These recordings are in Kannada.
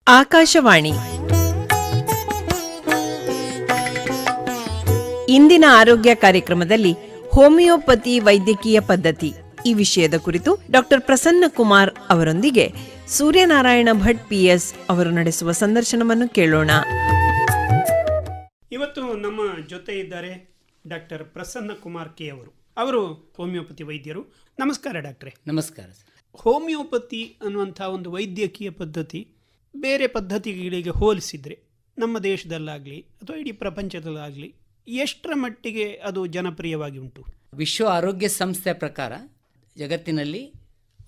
ಆಕಾಶವಾಣಿ ಇಂದಿನ ಆರೋಗ್ಯ ಕಾರ್ಯಕ್ರಮದಲ್ಲಿ ಹೋಮಿಯೋಪತಿ ವೈದ್ಯಕೀಯ ಪದ್ಧತಿ ಈ ವಿಷಯದ ಕುರಿತು ಡಾಕ್ಟರ್ ಪ್ರಸನ್ನ ಕುಮಾರ್ ಅವರೊಂದಿಗೆ ಸೂರ್ಯನಾರಾಯಣ ಭಟ್ PS ಅವರು ನಡೆಸುವ ಸಂದರ್ಶನವನ್ನು ಕೇಳೋಣ. ಇವತ್ತು ನಮ್ಮ ಜೊತೆ ಇದ್ದಾರೆ ಡಾಕ್ಟರ್ ಪ್ರಸನ್ನ ಕುಮಾರ್ K ಅವರು ಹೋಮಿಯೋಪತಿ ವೈದ್ಯರು. ನಮಸ್ಕಾರ ಡಾಕ್ಟ್ರೆ. ನಮಸ್ಕಾರ. ಹೋಮಿಯೋಪತಿ ಅನ್ನುವಂಥ ಒಂದು ವೈದ್ಯಕೀಯ ಪದ್ಧತಿ ಬೇರೆ ಪದ್ಧತಿಗಳಿಗೆ ಹೋಲಿಸಿದರೆ ನಮ್ಮ ದೇಶದಲ್ಲಾಗಲಿ ಅಥವಾ ಇಡೀ ಪ್ರಪಂಚದಲ್ಲಾಗಲಿ ಎಷ್ಟರ ಮಟ್ಟಿಗೆ ಅದು ಜನಪ್ರಿಯವಾಗಿ ಉಂಟು? ವಿಶ್ವ ಆರೋಗ್ಯ ಸಂಸ್ಥೆಯ ಪ್ರಕಾರ ಜಗತ್ತಿನಲ್ಲಿ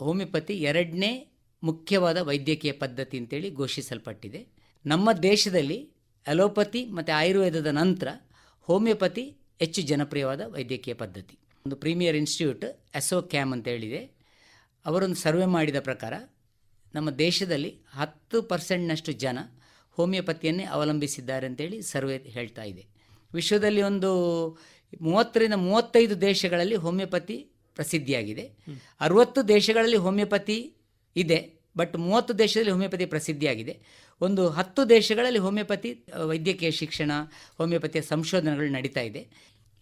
ಹೋಮಿಯೋಪತಿ 2ನೇ ಮುಖ್ಯವಾದ ವೈದ್ಯಕೀಯ ಪದ್ಧತಿ ಅಂತೇಳಿ ಘೋಷಿಸಲ್ಪಟ್ಟಿದೆ. ನಮ್ಮ ದೇಶದಲ್ಲಿ ಅಲೋಪತಿ ಮತ್ತು ಆಯುರ್ವೇದದ ನಂತರ ಹೋಮಿಯೋಪತಿ ಹೆಚ್ಚು ಜನಪ್ರಿಯವಾದ ವೈದ್ಯಕೀಯ ಪದ್ಧತಿ. ಒಂದು ಪ್ರೀಮಿಯರ್ ಇನ್ಸ್ಟಿಟ್ಯೂಟ್ ASSOCHAM ಅಂತ ಹೇಳಿದೆ. ಅವರೊಂದು ಸರ್ವೆ ಮಾಡಿದ ಪ್ರಕಾರ ನಮ್ಮ ದೇಶದಲ್ಲಿ 10% ಜನ ಹೋಮಿಯೋಪತಿಯನ್ನೇ ಅವಲಂಬಿಸಿದ್ದಾರೆ ಅಂತೇಳಿ ಸರ್ವೆ ಹೇಳ್ತಾ ಇದೆ. ವಿಶ್ವದಲ್ಲಿ ಒಂದು 30-35 ದೇಶಗಳಲ್ಲಿ ಹೋಮಿಯೋಪತಿ ಪ್ರಸಿದ್ಧಿಯಾಗಿದೆ. 60 ದೇಶಗಳಲ್ಲಿ ಹೋಮಿಯೋಪತಿ ಇದೆ, ಬಟ್ 30 ದೇಶದಲ್ಲಿ ಹೋಮಿಯೋಪತಿ ಪ್ರಸಿದ್ಧಿಯಾಗಿದೆ. ಒಂದು 10 ದೇಶಗಳಲ್ಲಿ ಹೋಮಿಯೋಪತಿ ವೈದ್ಯಕೀಯ ಶಿಕ್ಷಣ, ಹೋಮಿಯೋಪತಿಯ ಸಂಶೋಧನೆಗಳು ನಡೀತಾ ಇದೆ.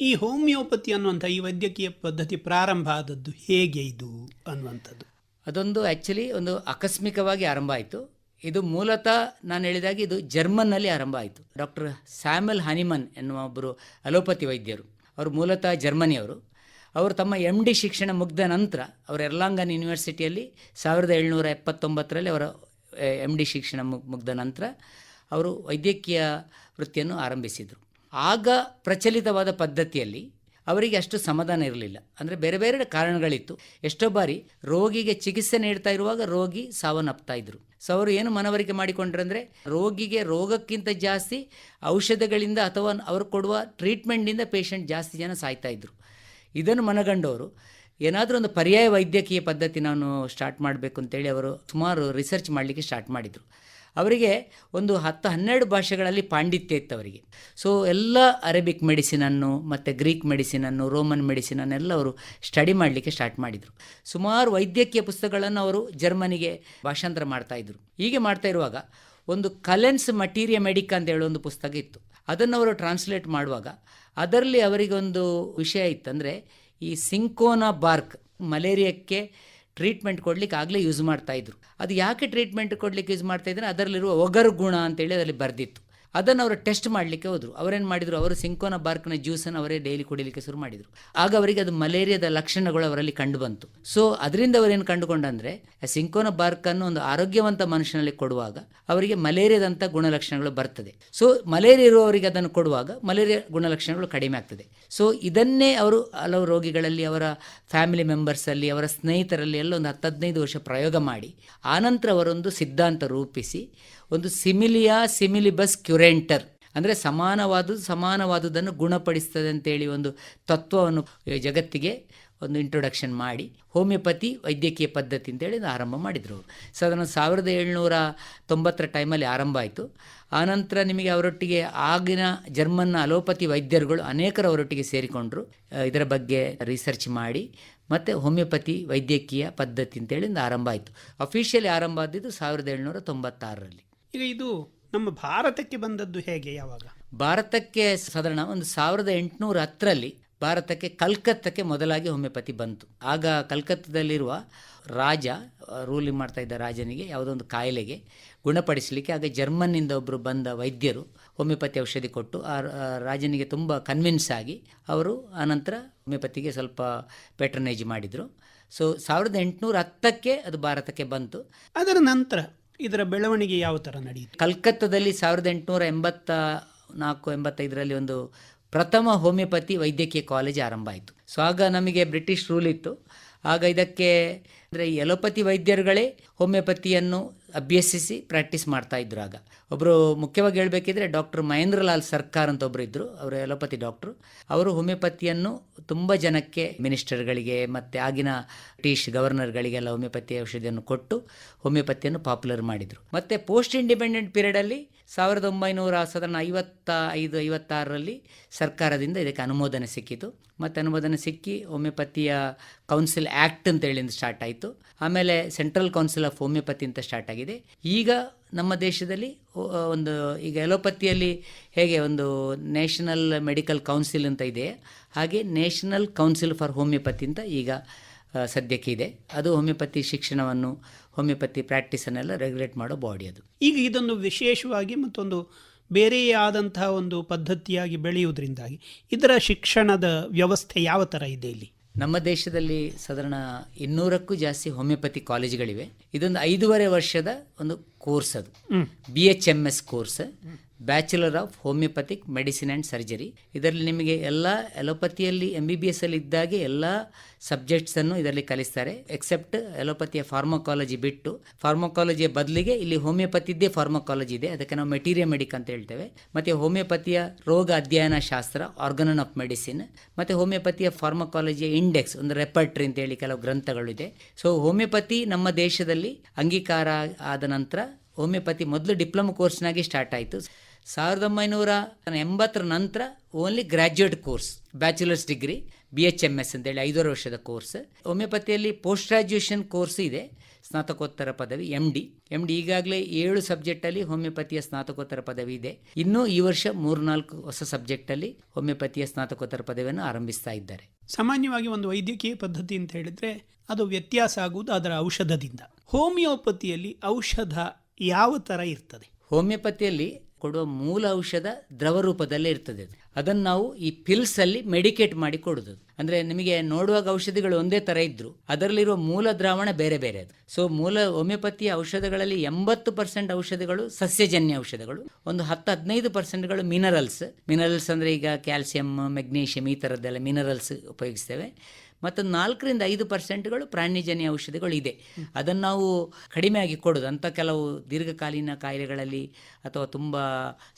ಈ ಹೋಮಿಯೋಪತಿ ಅನ್ನುವಂಥ ಈ ವೈದ್ಯಕೀಯ ಪದ್ಧತಿ ಪ್ರಾರಂಭ ಆದದ್ದು ಹೇಗೆ ಇದು ಅನ್ನುವಂಥದ್ದು? ಅದೊಂದು ಆ್ಯಕ್ಚುಲಿ ಒಂದು ಆಕಸ್ಮಿಕವಾಗಿ ಆರಂಭ ಆಯಿತು. ಇದು ಮೂಲತಃ ನಾನು ಹೇಳಿದಾಗೆ ಇದು ಜರ್ಮನ್ನಲ್ಲಿ ಆರಂಭ ಆಯಿತು. ಡಾಕ್ಟರ್ ಸ್ಯಾಮ್ಯುಯಲ್ ಹನಿಮನ್ ಎನ್ನುವ ಒಬ್ಬರು ಅಲೋಪತಿ ವೈದ್ಯರು. ಅವರು ಮೂಲತಃ ಜರ್ಮನಿಯವರು. ಅವರು ತಮ್ಮ MD ಶಿಕ್ಷಣ ಮುಗಿದ ನಂತರ ಅವರು ಎರ್ಲಾಂಗನ್ ಯೂನಿವರ್ಸಿಟಿಯಲ್ಲಿ 1779ರಲ್ಲಿ ಅವರ MD ಶಿಕ್ಷಣ ಮುಗಿದ ನಂತರ ಅವರು ವೈದ್ಯಕೀಯ ವೃತ್ತಿಯನ್ನು ಆರಂಭಿಸಿದರು. ಆಗ ಪ್ರಚಲಿತವಾದ ಪದ್ಧತಿಯಲ್ಲಿ ಅವರಿಗೆ ಅಷ್ಟು ಸಮಾಧಾನ ಇರಲಿಲ್ಲ. ಅಂದರೆ ಬೇರೆ ಬೇರೆ ಕಾರಣಗಳಿತ್ತು. ಎಷ್ಟೋ ಬಾರಿ ರೋಗಿಗೆ ಚಿಕಿತ್ಸೆ ನೀಡ್ತಾ ಇರುವಾಗ ರೋಗಿ ಸಾವನ್ನಪ್ತಾ ಇದ್ರು. ಸೊ ಅವರು ಏನು ಮನವರಿಕೆ ಮಾಡಿಕೊಂಡ್ರಂದರೆ ರೋಗಿಗೆ ರೋಗಕ್ಕಿಂತ ಜಾಸ್ತಿ ಔಷಧಗಳಿಂದ ಅಥವಾ ಅವರು ಕೊಡುವ ಟ್ರೀಟ್ಮೆಂಟಿಂದ ಪೇಷಂಟ್ ಜಾಸ್ತಿ ಜನ ಸಾಯ್ತಾ ಇದ್ರು. ಇದನ್ನು ಮನಗಂಡವರು ಏನಾದರೂ ಒಂದು ಪರ್ಯಾಯ ವೈದ್ಯಕೀಯ ಪದ್ಧತಿ ನಾನು ಸ್ಟಾರ್ಟ್ ಮಾಡಬೇಕು ಅಂತೇಳಿ ಅವರು ಸುಮಾರು ರಿಸರ್ಚ್ ಮಾಡಲಿಕ್ಕೆ ಸ್ಟಾರ್ಟ್ ಮಾಡಿದರು. ಅವರಿಗೆ ಒಂದು 10-12 ಭಾಷೆಗಳಲ್ಲಿ ಪಾಂಡಿತ್ಯ ಇತ್ತು ಅವರಿಗೆ. ಸೊ ಎಲ್ಲ ಅರೇಬಿಕ್ ಮೆಡಿಸಿನನ್ನು ಮತ್ತು ಗ್ರೀಕ್ ಮೆಡಿಸಿನನ್ನು, ರೋಮನ್ ಮೆಡಿಸಿನನ್ನೆಲ್ಲ ಅವರು ಸ್ಟಡಿ ಮಾಡಲಿಕ್ಕೆ ಸ್ಟಾರ್ಟ್ ಮಾಡಿದರು. ಸುಮಾರು ವೈದ್ಯಕೀಯ ಪುಸ್ತಕಗಳನ್ನು ಅವರು ಜರ್ಮನಿಗೆ ಭಾಷಾಂತರ ಮಾಡ್ತಾಯಿದ್ರು. ಹೀಗೆ ಮಾಡ್ತಾ ಇರುವಾಗ ಒಂದು ಕಲೆನ್ಸ್ ಮಟೀರಿಯಾ ಮೆಡಿಕಾ ಅಂತ ಹೇಳೋ ಒಂದು ಪುಸ್ತಕ ಇತ್ತು. ಅದನ್ನು ಅವರು ಟ್ರಾನ್ಸ್ಲೇಟ್ ಮಾಡುವಾಗ ಅದರಲ್ಲಿ ಅವರಿಗೊಂದು ವಿಷಯ ಇತ್ತು. ಅಂದರೆ ಈ ಸಿಂಕೋನಾ ಬಾರ್ಕ್ ಮಲೇರಿಯಾಕ್ಕೆ ಟ್ರೀಟ್ಮೆಂಟ್ ಕೊಡಲಿಕ್ಕೆ ಆಗಲೇ ಯೂಸ್ ಮಾಡ್ತಾಯಿದ್ರು. ಅದು ಯಾಕೆ ಟ್ರೀಟ್ಮೆಂಟ್ ಕೊಡಲಿಕ್ಕೆ ಯೂಸ್ ಮಾಡ್ತಾಯಿದ್ರೆ ಅದರಲ್ಲಿರುವ ಒಗರು ಗುಣ ಅಂತೇಳಿ ಅದರಲ್ಲಿ ಬರೆದಿತ್ತು. ಅದನ್ನು ಅವರು ಟೆಸ್ಟ್ ಮಾಡಲಿಕ್ಕೆ ಹೋದರು. ಅವರೇನು ಮಾಡಿದರು, ಅವರು ಸಿಂಕೋನಾ ಬಾರ್ಕ್ನ ಜ್ಯೂಸನ್ನು ಅವರೇ ಡೈಲಿ ಕುಡಿಲಿಕ್ಕೆ ಶುರು ಮಾಡಿದರು. ಆಗ ಅವರಿಗೆ ಅದು ಮಲೇರಿಯಾದ ಲಕ್ಷಣಗಳು ಅವರಲ್ಲಿ ಕಂಡು ಬಂತು. ಸೊ ಅದರಿಂದ ಅವರೇನು ಕಂಡುಕೊಂಡಂದರೆ ಸಿಂಕೋನಾ ಬಾರ್ಕನ್ನು ಒಂದು ಆರೋಗ್ಯವಂತ ಮನುಷ್ಯನಲ್ಲಿ ಕೊಡುವಾಗ ಅವರಿಗೆ ಮಲೇರಿಯಾದಂಥ ಗುಣಲಕ್ಷಣಗಳು ಬರ್ತದೆ. ಸೊ ಮಲೇರಿಯಾ ಇರುವವರಿಗೆ ಅದನ್ನು ಕೊಡುವಾಗ ಮಲೇರಿಯಾ ಗುಣಲಕ್ಷಣಗಳು ಕಡಿಮೆ ಆಗ್ತದೆ. ಸೊ ಇದನ್ನೇ ಅವರು ಹಲವು ರೋಗಿಗಳಲ್ಲಿ, ಅವರ ಫ್ಯಾಮಿಲಿ ಮೆಂಬರ್ಸಲ್ಲಿ, ಅವರ ಸ್ನೇಹಿತರಲ್ಲಿ ಎಲ್ಲ ಒಂದು 10-15 ವರ್ಷ ಪ್ರಯೋಗ ಮಾಡಿ ಆನಂತರ ಅವರೊಂದು ಸಿದ್ಧಾಂತ ರೂಪಿಸಿ ಒಂದು ಸಿಮಿಲಿಬಸ್ ಕ್ಯುರೆಂಟರ್ ಅಂದರೆ ಸಮಾನವಾದುದನ್ನು ಗುಣಪಡಿಸ್ತದೆ ಅಂತೇಳಿ ಒಂದು ತತ್ವವನ್ನು ಜಗತ್ತಿಗೆ ಒಂದು ಇಂಟ್ರೊಡಕ್ಷನ್ ಮಾಡಿ ಹೋಮಿಯೋಪತಿ ವೈದ್ಯಕೀಯ ಪದ್ಧತಿ ಅಂತೇಳಿ ಆರಂಭ ಮಾಡಿದರು. ಸಾಧಾರಣ 1790 ಟೈಮಲ್ಲಿ ಆರಂಭ ಆಯಿತು. ಆನಂತರ ನಿಮಗೆ ಅವರೊಟ್ಟಿಗೆ ಆಗಿನ ಜರ್ಮನ್ನ ಅಲೋಪತಿ ವೈದ್ಯರುಗಳು ಅನೇಕರು ಅವರೊಟ್ಟಿಗೆ ಸೇರಿಕೊಂಡರು. ಇದರ ಬಗ್ಗೆ ರಿಸರ್ಚ್ ಮಾಡಿ ಮತ್ತು ಹೋಮಿಯೋಪತಿ ವೈದ್ಯಕೀಯ ಪದ್ಧತಿ ಅಂತೇಳಿ ಆರಂಭ ಆಯಿತು. ಅಫಿಷಿಯಲಿ ಆರಂಭ ಆದಿದ್ದು 1796ರಲ್ಲಿ. ಈಗ ಇದು ನಮ್ಮ ಭಾರತಕ್ಕೆ ಬಂದದ್ದು ಹೇಗೆ, ಯಾವಾಗ? ಭಾರತಕ್ಕೆ ಸಾಧಾರಣ ಒಂದು 1810ರಲ್ಲಿ ಭಾರತಕ್ಕೆ ಕಲ್ಕತ್ತಕ್ಕೆ ಮೊದಲಾಗಿ ಹೋಮಿಯೋಪತಿ ಬಂತು. ಆಗ ಕಲ್ಕತ್ತದಲ್ಲಿರುವ ರಾಜ ರೂಲಿಂಗ್ ಮಾಡ್ತಾ ಇದ್ದ ರಾಜನಿಗೆ ಯಾವುದೋ ಒಂದು ಕಾಯಿಲೆಗೆ ಗುಣಪಡಿಸಲಿಕ್ಕೆ ಆಗ ಜರ್ಮನ್ನಿಂದ ಒಬ್ಬರು ಬಂದ ವೈದ್ಯರು ಹೋಮಿಯೋಪತಿ ಔಷಧಿ ಕೊಟ್ಟು ಆ ರಾಜನಿಗೆ ತುಂಬ ಕನ್ವಿನ್ಸ್ ಆಗಿ ಅವರು ಆನಂತರ ಹೋಮಿಯೋಪತಿಗೆ ಸ್ವಲ್ಪ ಪೆಟ್ರನೇಜ್ ಮಾಡಿದರು. ಸೊ 1810ಕ್ಕೆ ಅದು ಭಾರತಕ್ಕೆ ಬಂತು. ಅದರ ನಂತರ ಇದರ ಬೆಳವಣಿಗೆ ಯಾವ ಥರ ನಡೆಯಿತು? ಕಲ್ಕತ್ತದಲ್ಲಿ 1884-85ರಲ್ಲಿ ಒಂದು ಪ್ರಥಮ ಹೋಮಿಯೋಪತಿ ವೈದ್ಯಕೀಯ ಕಾಲೇಜ್ ಆರಂಭ ಆಯಿತು. ಸೊ ಆಗ ನಮಗೆ ಬ್ರಿಟಿಷ್ ರೂಲ್ ಇತ್ತು. ಆಗ ಇದಕ್ಕೆ ಅಂದರೆ ಈ ಅಲೋಪತಿ ವೈದ್ಯರುಗಳೇ ಹೋಮಿಯೋಪತಿಯನ್ನು ಅಭ್ಯಸಿಸಿ ಪ್ರಾಕ್ಟೀಸ್ ಮಾಡ್ತಾಯಿದ್ರು. ಆಗ ಒಬ್ಬರು ಮುಖ್ಯವಾಗಿ ಹೇಳಬೇಕಿದ್ರೆ ಡಾಕ್ಟರ್ ಮಹೇಂದ್ರಲಾಲ್ ಸರ್ಕಾರ್ ಅಂತ ಒಬ್ಬರು ಇದ್ದರು. ಅವರು ಅಲೋಪತಿ ಡಾಕ್ಟ್ರು. ಅವರು ಹೋಮಿಯೋಪತಿಯನ್ನು ತುಂಬ ಜನಕ್ಕೆ, ಮಿನಿಸ್ಟರ್ಗಳಿಗೆ ಮತ್ತು ಆಗಿನ ಬ್ರಿಟಿಷ್ ಗವರ್ನರ್ಗಳಿಗೆಲ್ಲ ಹೋಮಿಯೋಪತಿ ಔಷಧಿಯನ್ನು ಕೊಟ್ಟು ಹೋಮಿಯೋಪತಿಯನ್ನು ಪಾಪ್ಯುಲರ್ ಮಾಡಿದರು. ಮತ್ತು ಪೋಸ್ಟ್ ಇಂಡಿಪೆಂಡೆಂಟ್ ಪೀರಿಯಡಲ್ಲಿ 1955-56ರಲ್ಲಿ ಸರ್ಕಾರದಿಂದ ಇದಕ್ಕೆ ಅನುಮೋದನೆ ಸಿಕ್ಕಿತು. ಮತ್ತು ಅನುಮೋದನೆ ಸಿಕ್ಕಿ ಹೋಮಿಯೋಪತಿಯ ಕೌನ್ಸಿಲ್ ಆ್ಯಕ್ಟ್ ಅಂತೇಳಿ ಸ್ಟಾರ್ಟ್ ಆಯಿತು. ಆಮೇಲೆ ಸೆಂಟ್ರಲ್ ಕೌನ್ಸಿಲ್ ಆಫ್ ಹೋಮಿಯೋಪತಿ ಅಂತ ಸ್ಟಾರ್ಟ್ ಆಗಿದೆ. ಈಗ ನಮ್ಮ ದೇಶದಲ್ಲಿ ಒಂದು ಈಗ ಎಲೋಪತಿಯಲ್ಲಿ ಹೇಗೆ ಒಂದು ನ್ಯಾಷನಲ್ ಮೆಡಿಕಲ್ ಕೌನ್ಸಿಲ್ ಅಂತ ಇದೆ, ಹಾಗೆ ನ್ಯಾಷನಲ್ ಕೌನ್ಸಿಲ್ ಫಾರ್ ಹೋಮಿಯೋಪತಿ ಅಂತ ಈಗ ಸದ್ಯಕ್ಕೆ ಇದೆ. ಅದು ಹೋಮಿಯೋಪತಿ ಶಿಕ್ಷಣವನ್ನು, ಹೋಮಿಯೋಪತಿ ಪ್ರಾಕ್ಟೀಸನ್ನೆಲ್ಲ ರೆಗ್ಯುಲೇಟ್ ಮಾಡೋ ಬಾಡಿ ಅದು. ಈಗ ಇದೊಂದು ವಿಶೇಷವಾಗಿ ಮತ್ತೊಂದು ಬೇರೆಯೇ ಆದಂತಹ ಒಂದು ಪದ್ಧತಿಯಾಗಿ ಬೆಳೆಯುವುದರಿಂದಾಗಿ ಇದರ ಶಿಕ್ಷಣದ ವ್ಯವಸ್ಥೆ ಯಾವ ಥರ ಇದೆ ಇಲ್ಲಿ? ನಮ್ಮ ದೇಶದಲ್ಲಿ ಸಾಧಾರಣ 200ಕ್ಕೂ ಜಾಸ್ತಿ ಹೋಮಿಯೋಪತಿ ಕಾಲೇಜುಗಳಿವೆ. ಇದೊಂದು 5.5 ವರ್ಷದ ಒಂದು ಕೋರ್ಸ್, ಅದು BHMS course, bachelor of homeopathic medicine and surgery. ಇದರಲ್ಲಿ ನಿಮಗೆ ಎಲ್ಲ ಎಲೋಪತಿಯಲ್ಲಿ MBBS ಅಲ್ಲಿ ಇದ್ದಾಗೆ ಎಲ್ಲ ಸಬ್ಜೆಕ್ಟ್ಸನ್ನು ಇದರಲ್ಲಿ ಕಲಿಸ್ತಾರೆ, ಎಕ್ಸೆಪ್ಟ್ ಎಲೋಪತಿಯ ಫಾರ್ಮಕಾಲಜಿ ಬಿಟ್ಟು. ಫಾರ್ಮಕಾಲಜಿಯ ಬದಲಿಗೆ ಇಲ್ಲಿ ಹೋಮಿಯೋಪತಿದ್ದೇ ಫಾರ್ಮಕಾಲಜಿ ಇದೆ, ಅದಕ್ಕೆ ನಾವು ಮೆಟೀರಿಯಮೆಡಿಕ್ ಅಂತ ಹೇಳ್ತೇವೆ. ಮತ್ತು ಹೋಮಿಯೋಪತಿಯ ರೋಗ ಅಧ್ಯಯನ ಶಾಸ್ತ್ರ, ಆರ್ಗನನ್ ಆಫ್ ಮೆಡಿಸಿನ್, ಮತ್ತು ಹೋಮಿಯೋಪತಿಯ ಫಾರ್ಮಕಾಲಜಿಯ ಇಂಡೆಕ್ಸ್, ಒಂದು ರೆಪರ್ಟ್ರಿ ಅಂತೇಳಿ ಕೆಲವು ಗ್ರಂಥಗಳಿದೆ. ಸೊ ಹೋಮಿಯೋಪತಿ ನಮ್ಮ ದೇಶದಲ್ಲಿ ಅಂಗೀಕಾರ ಆದ ನಂತರ ಹೋಮಿಯೋಪತಿ ಮೊದಲು ಡಿಪ್ಲೊಮಾ ಕೋರ್ಸ್ನಾಗಿ ಸ್ಟಾರ್ಟ್ ಆಯಿತು. 1980 ನಂತರ only graduate course, bachelors degree, BHMS ಅಂತೇಳಿ 5.5 ವರ್ಷದ ಕೋರ್ಸ್. ಹೋಮಿಯೋಪತಿಯಲ್ಲಿ ಪೋಸ್ಟ್ ಗ್ರ್ಯಾಜುಯೇಷನ್ ಕೋರ್ಸ್ ಇದೆ, ಸ್ನಾತಕೋತ್ತರ ಪದವಿ MD ಈಗಾಗಲೇ 7 ಸಬ್ಜೆಕ್ಟಲ್ಲಿ ಹೋಮಿಯೋಪತಿಯ ಸ್ನಾತಕೋತ್ತರ ಪದವಿ ಇದೆ. ಇನ್ನೂ ಈ ವರ್ಷ 3-4 ಹೊಸ ಸಬ್ಜೆಕ್ಟಲ್ಲಿ ಹೋಮಿಯೋಪತಿಯ ಸ್ನಾತಕೋತ್ತರ ಪದವಿಯನ್ನು ಆರಂಭಿಸ್ತಾ ಇದ್ದಾರೆ. ಸಾಮಾನ್ಯವಾಗಿ ಒಂದು ವೈದ್ಯಕೀಯ ಪದ್ಧತಿ ಅಂತ ಹೇಳಿದ್ರೆ ಅದು ವ್ಯತ್ಯಾಸ ಆಗುವುದು ಅದರ ಔಷಧದಿಂದ. ಹೋಮಿಯೋಪತಿಯಲ್ಲಿ ಔಷಧ ಯಾವ ಥರ ಇರ್ತದೆ? ಹೋಮಿಯೋಪತಿಯಲ್ಲಿ ಕೊಡುವ ಮೂಲ ಔಷಧ ದ್ರವ ರೂಪದಲ್ಲೇ ಇರ್ತದೆ. ಅದನ್ನು ನಾವು ಈ ಪಿಲ್ಸಲ್ಲಿ ಮೆಡಿಕೇಟ್ ಮಾಡಿ ಕೊಡೋದು. ಅಂದರೆ ನಿಮಗೆ ನೋಡುವಾಗ ಔಷಧಿಗಳು ಒಂದೇ ಥರ ಇದ್ದರೂ ಅದರಲ್ಲಿರುವ ಮೂಲ ದ್ರಾವಣ ಬೇರೆ ಬೇರೆ ಅದು. ಸೊ ಮೂಲ ಹೋಮಿಯೋಪತಿಯ ಔಷಧಗಳಲ್ಲಿ 80% ಔಷಧಿಗಳು ಸಸ್ಯಜನ್ಯ ಔಷಧಗಳು, ಒಂದು 10-15% ಮಿನರಲ್ಸ್ ಅಂದರೆ ಈಗ ಕ್ಯಾಲ್ಸಿಯಂ, ಮೆಗ್ನೀಷಿಯಂ ಈ ಥರದ್ದೆಲ್ಲ ಮಿನರಲ್ಸ್ ಉಪಯೋಗಿಸ್ತೇವೆ. ಮತ್ತು 4-5% ಪ್ರಾಣಿಜನ್ಯ ಔಷಧಿಗಳು ಇದೆ. ಅದನ್ನು ನಾವು ಕಡಿಮೆಯಾಗಿ ಕೊಡೋದು. ಅಂಥ ಕೆಲವು ದೀರ್ಘಕಾಲೀನ ಕಾಯಿಲೆಗಳಲ್ಲಿ ಅಥವಾ ತುಂಬ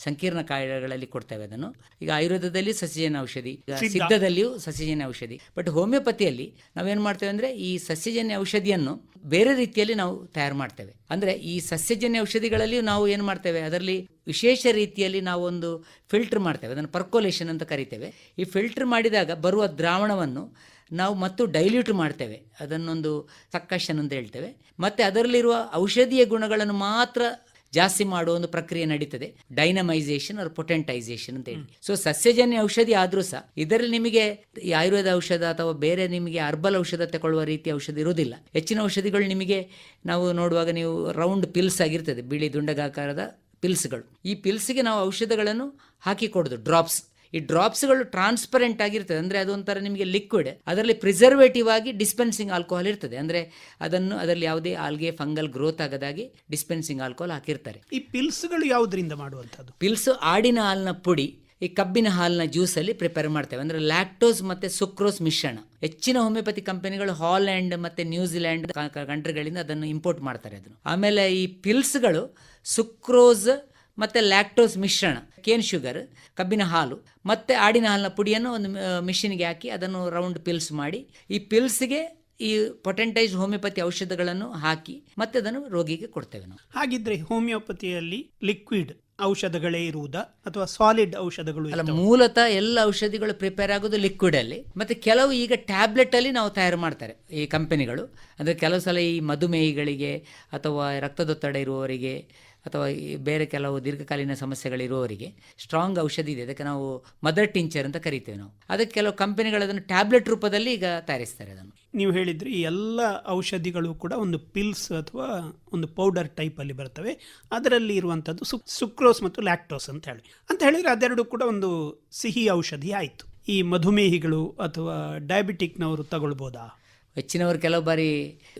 ಸಂಕೀರ್ಣ ಕಾಯಿಲೆಗಳಲ್ಲಿ ಕೊಡ್ತೇವೆ ಅದನ್ನು. ಈಗ ಆಯುರ್ವೇದದಲ್ಲಿ ಸಸ್ಯಜನ್ಯ ಔಷಧಿ, ಸಿದ್ಧದಲ್ಲಿಯೂ ಸಸ್ಯಜನ್ಯ ಔಷಧಿ. ಬಟ್ ಹೋಮಿಯೋಪತಿಯಲ್ಲಿ ನಾವೇನು ಮಾಡ್ತೇವೆ ಅಂದರೆ ಈ ಸಸ್ಯಜನ್ಯ ಔಷಧಿಯನ್ನು ಬೇರೆ ರೀತಿಯಲ್ಲಿ ನಾವು ತಯಾರು ಮಾಡ್ತೇವೆ. ಅಂದರೆ ಈ ಸಸ್ಯಜನ್ಯ ಔಷಧಿಗಳಲ್ಲಿ ನಾವು ಏನು ಮಾಡ್ತೇವೆ, ಅದರಲ್ಲಿ ವಿಶೇಷ ರೀತಿಯಲ್ಲಿ ನಾವು ಒಂದು ಫಿಲ್ಟರ್ ಮಾಡ್ತೇವೆ, ಅದನ್ನು ಪರ್ಕೋಲೇಷನ್ ಅಂತ ಕರಿತೇವೆ. ಈ ಫಿಲ್ಟರ್ ಮಾಡಿದಾಗ ಬರುವ ದ್ರಾವಣವನ್ನು ನಾವು ಮತ್ತು ಡೈಲ್ಯೂಟ್ ಮಾಡ್ತೇವೆ, ಅದನ್ನೊಂದು ಸಕ್ಕಷನ್ ಅಂತ ಹೇಳ್ತೇವೆ. ಮತ್ತು ಅದರಲ್ಲಿರುವ ಔಷಧೀಯ ಗುಣಗಳನ್ನು ಮಾತ್ರ ಜಾಸ್ತಿ ಮಾಡುವ ಒಂದು ಪ್ರಕ್ರಿಯೆ ನಡೀತದೆ, ಡೈನಮೈಸೇಷನ್ ಆರ್ ಪೊಟೆಂಟೈಸೇಷನ್ ಅಂತ ಹೇಳಿ. ಸೊ ಸಸ್ಯಜನ್ಯ ಔಷಧಿ ಆದರೂ ಸಹ ಇದರಲ್ಲಿ ನಿಮಗೆ ಈ ಆಯುರ್ವೇದ ಔಷಧ ಅಥವಾ ಬೇರೆ ನಿಮಗೆ ಹರ್ಬಲ್ ಔಷಧ ತಗೊಳ್ಳುವ ರೀತಿಯ ಔಷಧಿ ಇರುವುದಿಲ್ಲ. ಹೆಚ್ಚಿನ ಔಷಧಿಗಳು ನಿಮಗೆ ನಾವು ನೋಡುವಾಗ ನೀವು ರೌಂಡ್ ಪಿಲ್ಸ್ ಆಗಿರ್ತದೆ, ಬಿಳಿ ದುಂಡಗಾಕಾರದ ಪಿಲ್ಸ್ಗಳು. ಈ ಪಿಲ್ಸ್ಗೆ ನಾವು ಔಷಧಗಳನ್ನು ಹಾಕಿ ಕೊಡೋದು, ಡ್ರಾಪ್ಸ್. ಈ ಡ್ರಾಪ್ಸ್ಗಳು ಟ್ರಾನ್ಸ್ಪರೆಂಟ್ ಆಗಿರ್ತದೆ, ಅಂದರೆ ಅದೊಂಥರ ನಿಮಗೆ ಲಿಕ್ವಿಡ್. ಅದರಲ್ಲಿ ಪ್ರಿಸರ್ವೇಟಿವ್ ಆಗಿ ಡಿಸ್ಪೆನ್ಸಿಂಗ್ ಆಲ್ಕೋಹಾಲ್ ಇರ್ತದೆ, ಅಂದರೆ ಅದರಲ್ಲಿ ಯಾವುದೇ ಆಲ್ಗೆ ಫಂಗಲ್ ಗ್ರೋತ್ ಆಗದಾಗಿ ಡಿಸ್ಪೆನ್ಸಿಂಗ್ ಆಲ್ಕೋಹಾಲ್ ಹಾಕಿರ್ತಾರೆ. ಈ ಪಿಲ್ಸ್ಗಳು ಯಾವುದರಿಂದ ಮಾಡುವಂಥದ್ದು? ಪಿಲ್ಸ್ ಆಡಿನ ಹಾಲಿನ ಪುಡಿ, ಈ ಕಬ್ಬಿನ ಹಾಲಿನ ಜ್ಯೂಸಲ್ಲಿ ಪ್ರಿಪೇರ್ ಮಾಡ್ತೇವೆ. ಅಂದರೆ ಲ್ಯಾಕ್ಟೋಸ್ ಮತ್ತು ಸುಕ್ರೋಸ್ ಮಿಶ್ರಣ. ಹೆಚ್ಚಿನ ಹೋಮಿಯೋಪತಿ ಕಂಪನಿಗಳು ಹಾಲ್ಯಾಂಡ್ ಮತ್ತು ನ್ಯೂಜಿಲ್ಯಾಂಡ್ ಕಂಟ್ರಿಗಳಿಂದ ಅದನ್ನು ಇಂಪೋರ್ಟ್ ಮಾಡ್ತಾರೆ ಅದನ್ನು. ಆಮೇಲೆ ಈ ಪಿಲ್ಸ್ಗಳು ಸುಕ್ರೋಸ್ ಮತ್ತು ಲ್ಯಾಕ್ಟೋಸ್ ಮಿಶ್ರಣ, ಕೇನ್ ಶುಗರ್, ಕಬ್ಬಿನ ಹಾಲು ಮತ್ತು ಆಡಿನ ಹಾಲಿನ ಪುಡಿಯನ್ನು ಒಂದು ಮಿಷಿನ್ಗೆ ಹಾಕಿ ಅದನ್ನು ರೌಂಡ್ ಪಿಲ್ಸ್ ಮಾಡಿ ಈ ಪಿಲ್ಸ್ಗೆ ಈ ಪೊಟೆಂಟೈಸ್ ಹೋಮಿಯೋಪತಿ ಔಷಧಗಳನ್ನು ಹಾಕಿ ಮತ್ತೆ ಅದನ್ನು ರೋಗಿಗೆ ಕೊಡ್ತೇವೆ ನಾವು. ಹಾಗಿದ್ರೆ ಹೋಮಿಯೋಪತಿಯಲ್ಲಿ ಲಿಕ್ವಿಡ್ ಔಷಧಗಳೇ ಇರುವುದಾ ಅಥವಾ ಸಾಲಿಡ್ ಔಷಧಗಳು? ಅಲ್ಲ, ಮೂಲತಃ ಎಲ್ಲ ಔಷಧಿಗಳು ಪ್ರಿಪೇರ್ ಆಗೋದು ಲಿಕ್ವಿಡ್ ಅಲ್ಲಿ. ಮತ್ತೆ ಕೆಲವು ಈಗ ಟ್ಯಾಬ್ಲೆಟ್ ಅಲ್ಲಿ ನಾವು ತಯಾರು ಮಾಡ್ತಾರೆ ಈ ಕಂಪನಿಗಳು. ಅಂದರೆ ಕೆಲವು ಸಲ ಈ ಮಧುಮೇಹಿಗಳಿಗೆ ಅಥವಾ ರಕ್ತದೊತ್ತಡ ಇರುವವರಿಗೆ ಅಥವಾ ಬೇರೆ ಕೆಲವು ದೀರ್ಘಕಾಲೀನ ಸಮಸ್ಯೆಗಳಿರುವವರಿಗೆ ಸ್ಟ್ರಾಂಗ್ ಔಷಧಿ ಇದೆ, ಅದಕ್ಕೆ ನಾವು ಮದರ್ ಟಿಂಚರ್ ಅಂತ ಕರಿತೇವೆ ನಾವು. ಅದಕ್ಕೆ ಕೆಲವು ಕಂಪನಿಗಳು ಅದನ್ನು ಟ್ಯಾಬ್ಲೆಟ್ ರೂಪದಲ್ಲಿ ಈಗ ತಯಾರಿಸ್ತಾರೆ ಅದನ್ನು. ನೀವು ಹೇಳಿದ್ರಿ ಈ ಎಲ್ಲ ಔಷಧಿಗಳು ಕೂಡ ಒಂದು ಪಿಲ್ಸ್ ಅಥವಾ ಒಂದು ಪೌಡರ್ ಟೈಪಲ್ಲಿ ಬರ್ತವೆ. ಅದರಲ್ಲಿ ಇರುವಂಥದ್ದು ಸುಕ್ರೋಸ್ ಮತ್ತು ಲ್ಯಾಕ್ಟೋಸ್ ಅಂತ ಹೇಳಿದ್ರೆ ಅದೆರಡು ಕೂಡ ಒಂದು ಸಿಹಿ ಔಷಧಿ ಆಯಿತು. ಈ ಮಧುಮೇಹಿಗಳು ಅಥವಾ ಡಯಾಬಿಟಿಕ್ನವರು ತಗೊಳ್ಬೋದಾ? ಹೆಚ್ಚಿನವರು ಕೆಲವು ಬಾರಿ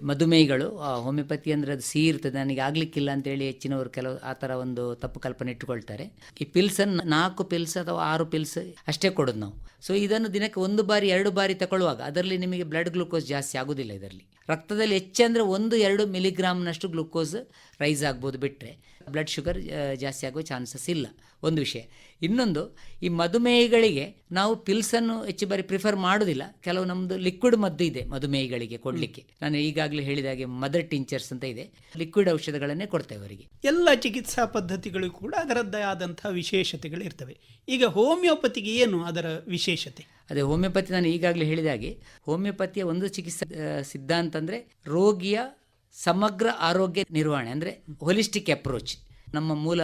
ಮಧುಮೇಹಿಗಳು ಹೋಮಿಯೋಪತಿ ಅಂದರೆ ಅದು ಸಿಹಿ ಇರ್ತದೆ, ನನಗೆ ಆಗಲಿಕ್ಕಿಲ್ಲ ಅಂತೇಳಿ ಹೆಚ್ಚಿನವರು ಕೆಲವು ಆ ಥರ ಒಂದು ತಪ್ಪು ಕಲ್ಪನೆ ಇಟ್ಟುಕೊಳ್ತಾರೆ. ಈ ಪಿಲ್ಸನ್ನು 4 ಪಿಲ್ಸ್ ಅಥವಾ 6 ಪಿಲ್ಸ್ ಅಷ್ಟೇ ಕೊಡೋದು ನಾವು. ಸೊ ಇದನ್ನು ದಿನಕ್ಕೆ 1 ಬಾರಿ 2 ಬಾರಿ ತಗೊಳ್ಳುವಾಗ ಅದರಲ್ಲಿ ನಿಮಗೆ ಬ್ಲಡ್ ಗ್ಲೂಕೋಸ್ ಜಾಸ್ತಿ ಆಗೋದಿಲ್ಲ. ಇದರಲ್ಲಿ ರಕ್ತದಲ್ಲಿ ಹೆಚ್ಚಂದರೆ 1-2 ಮಿಲಿಗ್ರಾಮ್ನಷ್ಟು ಗ್ಲೂಕೋಸ್ ರೈಸ್ ಆಗ್ಬೋದು, ಬಿಟ್ಟರೆ ಬ್ಲಡ್ ಶುಗರ್ ಜಾಸ್ತಿ ಆಗೋ ಚಾನ್ಸಸ್ ಇಲ್ಲ, ಒಂದು ವಿಷಯ. ಇನ್ನೊಂದು, ಈ ಮಧುಮೇಹಿಗಳಿಗೆ ನಾವು ಪಿಲ್ಸನ್ನು ಹೆಚ್ಚು ಬಾರಿ ಪ್ರಿಫರ್ ಮಾಡೋದಿಲ್ಲ. ಕೆಲವು ನಮ್ಮದು ಲಿಕ್ವಿಡ್ ಮದ್ದು ಇದೆ ಮಧುಮೇಹಿಗಳಿಗೆ ಕೊಡಲಿಕ್ಕೆ. ನಾನು ಈಗಾಗಲೇ ಹೇಳಿದ ಹಾಗೆ ಮದರ್ ಟಿಂಚರ್ಸ್ ಅಂತ ಇದೆ, ಲಿಕ್ವಿಡ್ ಔಷಧಗಳನ್ನೇ ಕೊಡ್ತೇವೆ ಅವರಿಗೆ. ಎಲ್ಲ ಚಿಕಿತ್ಸಾ ಪದ್ಧತಿಗಳು ಕೂಡ ಅದರದ್ದೇ ಆದಂತಹ ವಿಶೇಷತೆಗಳು ಇರ್ತವೆ. ಈಗ ಹೋಮಿಯೋಪತಿಗೆ ಏನು ಅದರ ವಿಶೇಷತೆ? ಅದೇ ಹೋಮಿಯೋಪತಿ, ನಾನು ಈಗಾಗಲೇ ಹೇಳಿದ ಹಾಗೆ ಹೋಮಿಯೋಪತಿಯ ಒಂದು ಚಿಕಿತ್ಸಾ ಸಿದ್ಧಾಂತ ಅಂದರೆ ರೋಗಿಯ ಸಮಗ್ರ ಆರೋಗ್ಯ ನಿರ್ವಹಣೆ, ಅಂದರೆ ಹೋಲಿಸ್ಟಿಕ್ ಅಪ್ರೋಚ್. ನಮ್ಮ ಮೂಲ